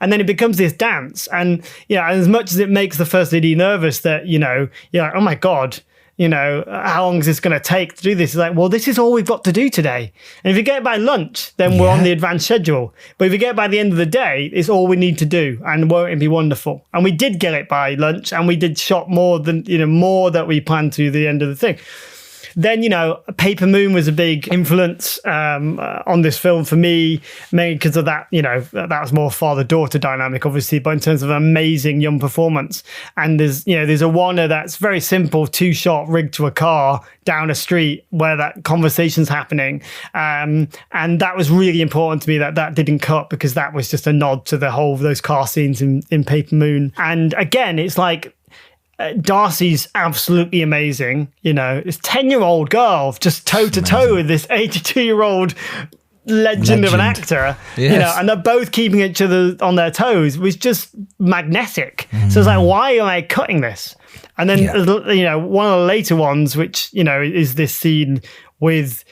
and then it becomes this dance. And, you know, as much as it makes the first AD nervous that, you know, you're like, oh my God, you know, how long is this going to take to do this? It's like, well, this is all we've got to do today. And if you get it by lunch, then we're on the advanced schedule. But if you get it by the end of the day, it's all we need to do. And won't it be wonderful? And we did get it by lunch, and we did shot more that we planned to the end of the thing. Then, you know, Paper Moon was a big influence on this film for me, mainly because of that, you know, that was more father-daughter dynamic, obviously, but in terms of amazing young performance. And there's a oner that's very simple, 2-shot rigged to a car down a street where that conversation's happening. And that was really important to me that didn't cut, because that was just a nod to the whole of those car scenes in Paper Moon. And again, it's like, Darcy's absolutely amazing. You know, this 10-year-old girl just toe to toe with this 82-year-old legend of an actor. Yes. You know, and they're both keeping each other on their toes, was just magnetic. So it's like, why am I cutting this? And then, you know, one of the later ones, which, you know, is this scene with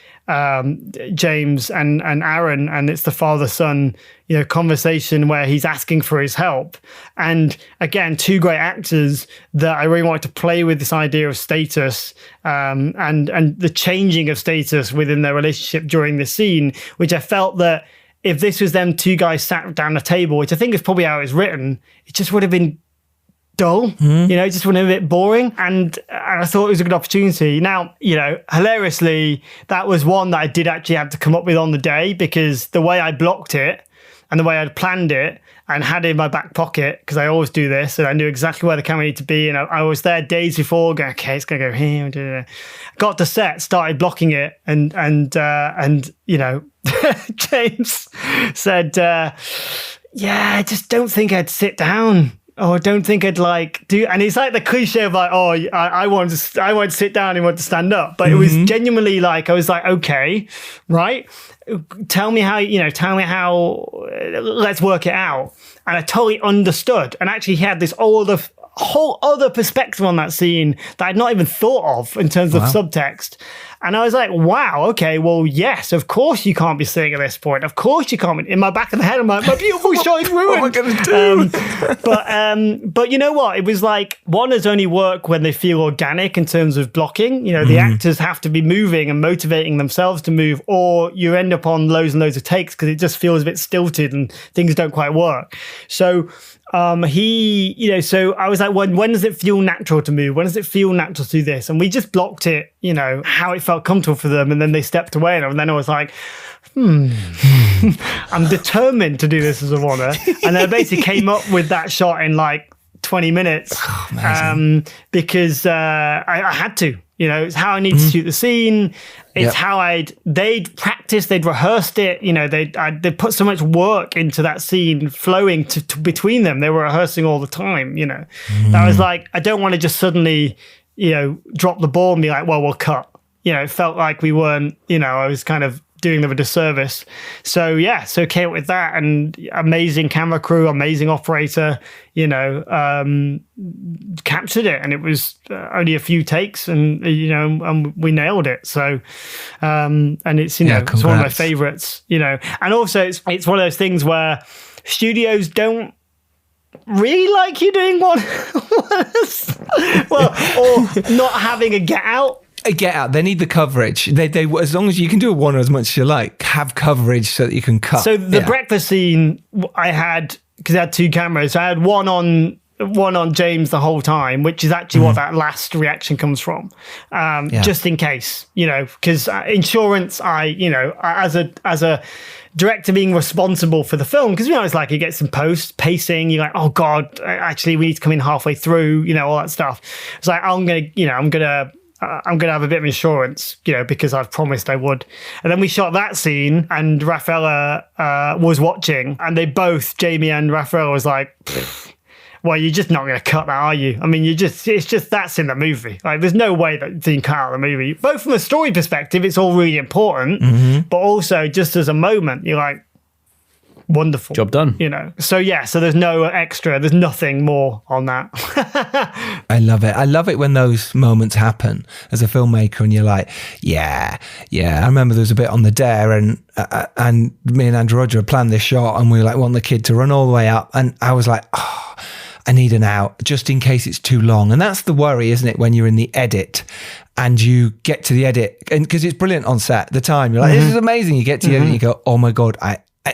James and Aaron, and it's the father-son, you know, conversation where he's asking for his help. And again, two great actors that I really wanted to play with this idea of status and the changing of status within their relationship during this scene, which I felt that if this was them two guys sat down a table, which I think is probably how it's written, it just would have been dull, you know, just went a bit boring. And I thought it was a good opportunity. Now, you know, hilariously, that was one that I did actually have to come up with on the day, because the way I blocked it and the way I'd planned it and had it in my back pocket, because I always do this, and I knew exactly where the camera needed to be. And I was there days before going, okay, it's going to go here. Got to set, started blocking it. And you know, James said, yeah, I just don't think I'd sit down. Oh, I don't think I'd like do, and it's like the cliche of like, oh, I want to sit down and want to stand up, but it was genuinely like, I was like, okay, right, tell me how, let's work it out. And I totally understood, and actually had this whole other perspective on that scene that I'd not even thought of in terms of subtext. And I was like, wow, okay, well, yes, of course you can't be sitting at this point. Of course you can't. In my back of the head, I'm like, my beautiful shot is ruined. What am I going to do? But you know what? It was like, oners only work when they feel organic in terms of blocking. You know, the actors have to be moving and motivating themselves to move, or you end up on loads and loads of takes because it just feels a bit stilted and things don't quite work. So so I was like, when does it feel natural to move? When does it feel natural to do this? And we just blocked it, you know, how it felt comfortable for them. And then they stepped away. And then I was like, I'm determined to do this as a oner. And I basically came up with that shot in like 20 minutes because I had to. You know, it's how I need to shoot the scene. It's how they'd practiced, they'd rehearsed it. You know, they put so much work into that scene flowing to between them. They were rehearsing all the time, you know. That was like, I don't want to just suddenly, you know, drop the ball and be like, well, we'll cut. You know, it felt like we weren't, you know, I was kind of doing them a disservice. So came up with that, and amazing camera crew, amazing operator, you know, captured it, and it was only a few takes, and you know, and we nailed it. So and it's, you know, it's one of my favorites, you know. And also it's one of those things where studios don't really like you doing one well, or not having a get out. Get out. They need the coverage. They as long as you can do a oner as much as you like, have coverage so that you can cut. So the breakfast scene I had, because I had two cameras, I had one on James the whole time, which is actually what that last reaction comes from, just in case, you know, because insurance, as a director being responsible for the film, because, you know, it's like it gets in post pacing, you're like, oh god, actually we need to come in halfway through, you know, all that stuff. It's like, I'm gonna have a bit of insurance, you know, because I've promised I would. And then we shot that scene, and Rafaela was watching, and they both, Jamie and Rafaela, was like, well, you're just not going to cut that, are you? I mean, it's just that's in the movie. Like, there's no way that you can cut out the movie. Both from a story perspective, it's all really important, but also just as a moment, you're like, wonderful. Job done. You know. So there's no extra, there's nothing more on that. I love it. I love it when those moments happen as a filmmaker, and you're like, yeah. I remember there was a bit on the dare, and me and Andrew Roger planned this shot, and we like want the kid to run all the way up, and I was like, oh, I need an out just in case it's too long. And that's the worry, isn't it, when you're in the edit and you get to the edit, and because it's brilliant on set at the time, you're like, this is amazing. You get to the edit and you go, oh my god,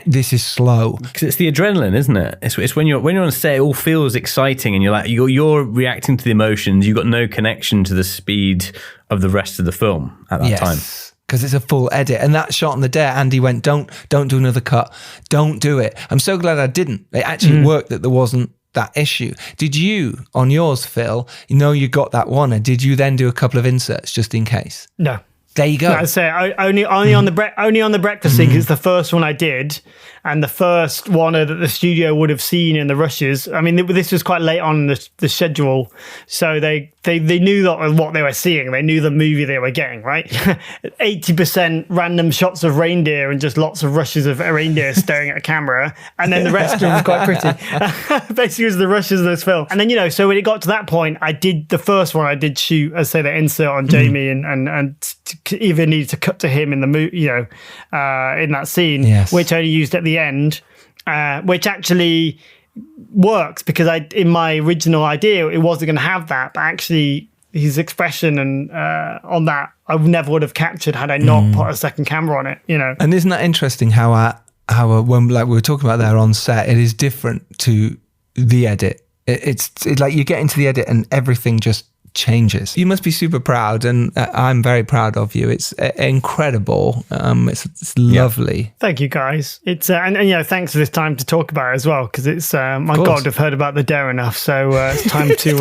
this is slow, because it's the adrenaline, isn't it? It's when you're on set, it all feels exciting, and you're like, you're reacting to the emotions. You've got no connection to the speed of the rest of the film at that time, because it's a full edit. And that shot on the dare, Andy went, don't do another cut, don't do it. I'm so glad I didn't. It actually worked that there wasn't that issue. Did you, on yours, Phil, you know, you got that one, and did you then do a couple of inserts just in case? No. There you go. Like I say, only on the breakfast thing. It's the first one I did, and the first one that the studio would have seen in the rushes. I mean, this was quite late on in the schedule, so they knew that what they were seeing. They knew the movie they were getting, right? 80% random shots of reindeer and just lots of rushes of reindeer staring at a camera, and then the rest of it was quite pretty. Basically, it was the rushes of this film. And then, so when it got to that point, I did the first one. I did shoot, as say, the insert on Jamie, and even needed to cut to him in the movie, in that scene, yes. which I only used at the end, which actually works because in my original idea it wasn't going to have that, but actually his expression and on that I never would have captured had I not put a second camera on it. And isn't that interesting how when like we were talking about there on set, it is different to the edit. It's like you get into the edit and everything just changes. You must be super proud, and I'm very proud of you. It's incredible. It's lovely. Thank you, guys. It's and thanks for this time to talk about it as well, because it's my God, I've heard about the dare enough, so it's time to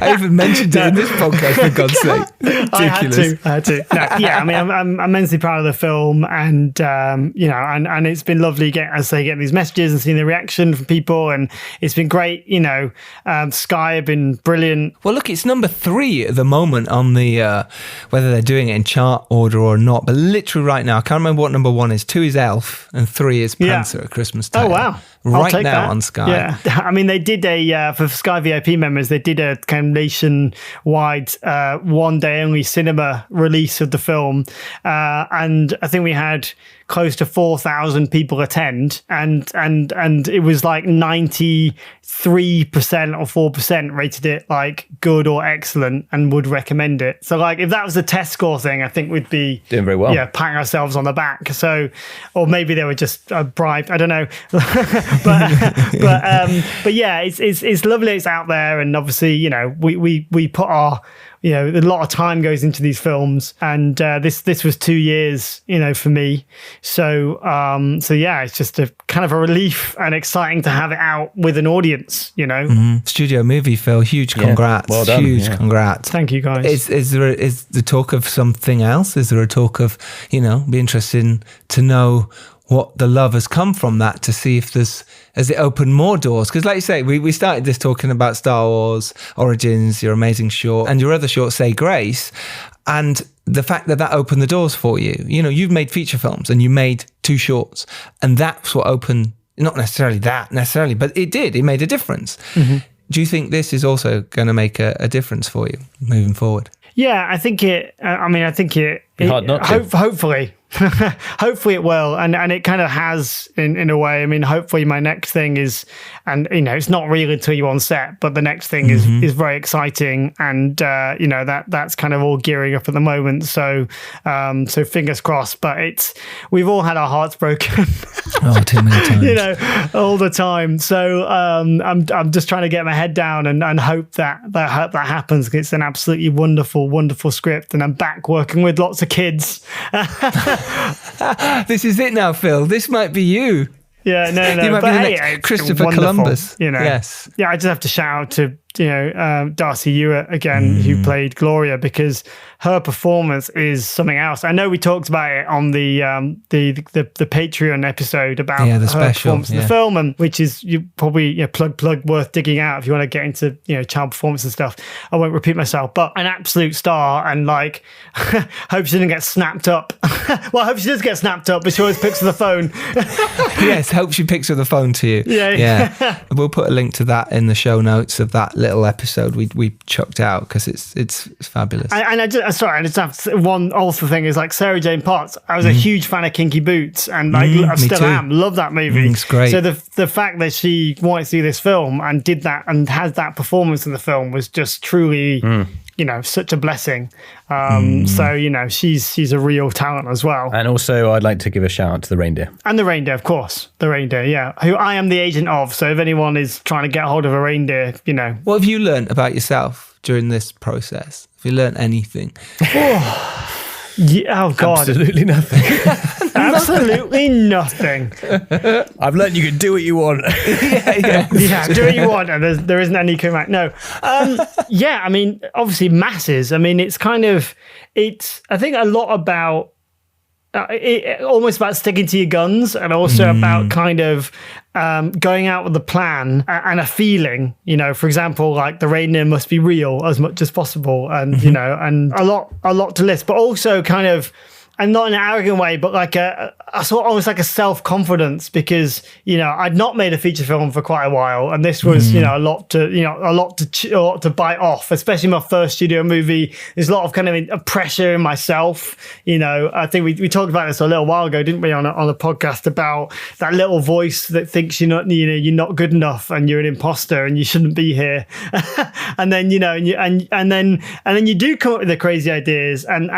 I even mentioned it in this podcast, for God's sake. Ridiculous. I had to. No, yeah, I mean, I'm immensely proud of the film, and and it's been lovely getting these messages and seeing the reaction from people, and it's been great. Sky have been brilliant. Well, look, it's number 3 at the moment on the whether they're doing it in chart order or not. But literally right now, I can't remember what number 1 is. 2 is Elf, and 3 is Prancer at Christmas time. Oh wow! Right now that. On Sky. Yeah, I mean, they did for Sky VIP members, they did a kind of nationwide one day only cinema release of the film, and I think we had close to 4,000 people attend, and it was like 93% or 4% rated it like good or excellent and would recommend it. So like if that was a test score thing, I think we'd be doing very well. Yeah, patting ourselves on the back. So, or maybe they were just bribed. I don't know. but yeah, it's lovely. It's out there, and obviously we put our a lot of time goes into these films, and this was 2 years for me. So yeah, it's just a kind of a relief and exciting to have it out with an audience. Studio movie, Phil. Huge congrats. Well done. Huge congrats. Thank you, guys. Is the talk of something else? Is there a talk of be interesting to know what the love has come from that, to see if has it opened more doors? Because like you say, we started this talking about Star Wars Origins, your amazing short, and your other short, Say Grace, and the fact that opened the doors for you. You've made feature films and you made 2 shorts, and that's what opened, not necessarily, but it did. It made a difference. Mm-hmm. Do you think this is also going to make a difference for you moving forward? Yeah, I think it. I think it. Hard not to. Hopefully. Hopefully it will, and it kind of has in a way. I mean, hopefully my next thing is, and it's not real until you're on set, but the next thing is very exciting, and that's kind of all gearing up at the moment. So fingers crossed. But we've all had our hearts broken. Oh, too many times. All the time. So I'm just trying to get my head down and hope that happens. It's an absolutely wonderful script, and I'm back working with lots of kids. This is it now, Phil. This might be you. Yeah, no. You might but be the next Christopher Columbus. Yes. Yeah, I just have to shout out to Darcy Ewart again, who played Gloria, because her performance is something else. I know we talked about it on the Patreon episode about the her special performance in the film, and which is probably plug worth digging out if you want to get into child performance and stuff. I won't repeat myself, but an absolute star, and like hope she didn't get snapped up. Well, I hope she does get snapped up, but she always picks up the phone. Yes, hope she picks up the phone to you. Yeah. We'll put a link to that in the show notes of that little episode we chucked out, because it's fabulous. And I just have one also thing is, like, Sarah Jane Potts, I was a huge fan of Kinky Boots, and I still am. Love that movie. It's great. So the fact that she wanted to do this film and did that and has that performance in the film was just truly such a blessing. So she's a real talent as well. And also, I'd like to give a shout out to the reindeer. And the reindeer, of course. The reindeer, yeah. Who I am the agent of. So if anyone is trying to get hold of a reindeer, What have you learned about yourself during this process? Have you learned anything? Yeah, oh God. Absolutely nothing. Absolutely nothing. I've learned you can do what you want. Yeah, do what you want, and there isn't any coming back. No. Yeah, I mean, obviously masses. I mean, it's I think a lot about, almost about sticking to your guns, and also about kind of going out with a plan and a feeling. You know, for example, like the reindeer must be real as much as possible, and you know, and a lot to list, but also kind of, and not in an arrogant way, but like a sort of almost like a self-confidence, because, you know, I'd not made a feature film for quite a while, and this was, you know, a lot to bite off, especially my first studio movie. There's a lot of kind of pressure in myself. You know, I think we talked about this a little while ago, didn't we, on a podcast about that little voice that thinks you're not good enough and you're an imposter and you shouldn't be here. And then, you know, and then you do come up with the crazy ideas, and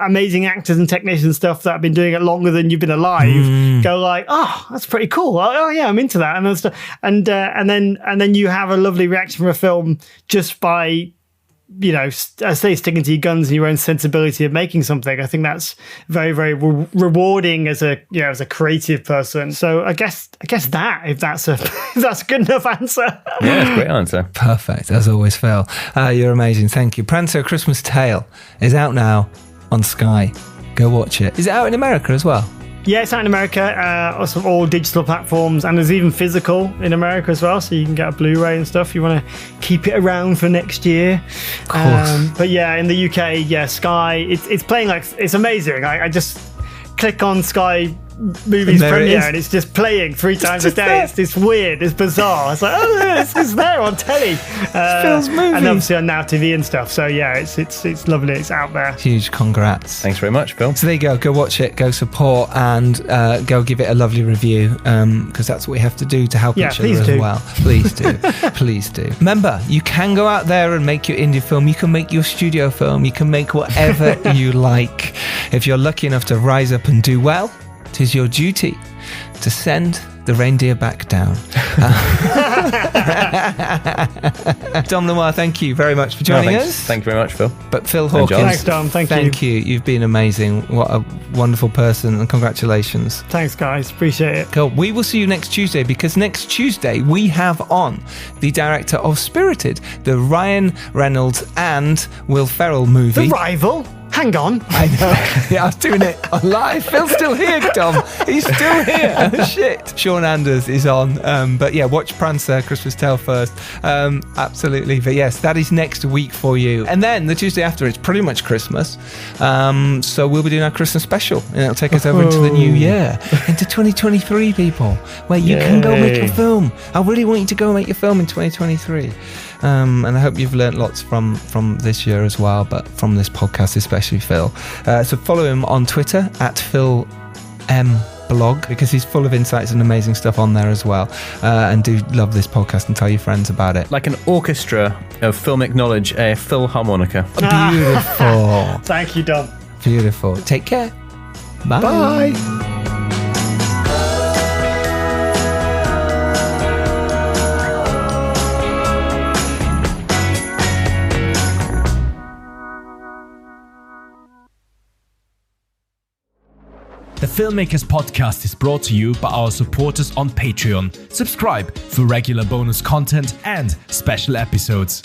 amazing actors and technician stuff that have been doing it longer than you've been alive go like, oh, that's pretty cool. Oh yeah, I'm into that, and stuff. And then you have a lovely reaction from a film just by, you know, I say, sticking to your guns and your own sensibility of making something. I think that's very, very rewarding as a creative person. So I guess that if that's a good enough answer. Yeah, it's a great answer. Perfect, as always, Phil. You're amazing. Thank you. Prancer: A Christmas Tale is out now on Sky. Go watch it. Is it out in America as well? Yeah, it's out in America, also all digital platforms, and there's even physical in America as well, so you can get a Blu-ray and stuff if you want to keep it around for next year. Of course. But yeah, in the UK, yeah, Sky, it's playing like, it's amazing. I just click on Sky Movies premiere and it's just playing 3 times a day. It's weird, it's bizarre. It's like, oh, it's there on telly. Phil's movie. And obviously on Now TV and stuff. So yeah, it's lovely. It's out there. Huge congrats. Thanks very much, Phil. So there you go. Go watch it, go support, and go give it a lovely review, because that's what we have to do to help each other as well. Please do. Please do. Remember, you can go out there and make your indie film. You can make your studio film. You can make whatever you like. If you're lucky enough to rise up and do well, it is your duty to send the reindeer back down. Dom Lamar, thank you very much for joining us. Thank you very much, Phil. But Phil Hawkins, thanks, Dom. Thank you. You've been amazing. What a wonderful person, and congratulations. Thanks, guys. Appreciate it. Cool. We will see you next Tuesday, because next Tuesday we have on the director of Spirited, the Ryan Reynolds and Will Ferrell movie. The Rival? Hang on. I know. Yeah, I was doing it on live. Phil's still here, Dom. He's still here. Shit. Sean Anders is on. But yeah, watch Prancer: Christmas Tale first. Absolutely. But yes, that is next week for you. And then the Tuesday after, it's pretty much Christmas. So we'll be doing our Christmas special. And it'll take us over into the new year, into 2023, people, where you can go make your film. I really want you to go make your film in 2023. And I hope you've learnt lots from this year as well, but from this podcast especially, Phil. So follow him on Twitter at Phil M Blog, because he's full of insights and amazing stuff on there as well. And do love this podcast and tell your friends about it. Like an orchestra of filmic knowledge, a Phil harmonica. Beautiful. Thank you, Dom. Beautiful. Take care. Bye. Bye. The Filmmakers Podcast is brought to you by our supporters on Patreon. Subscribe for regular bonus content and special episodes.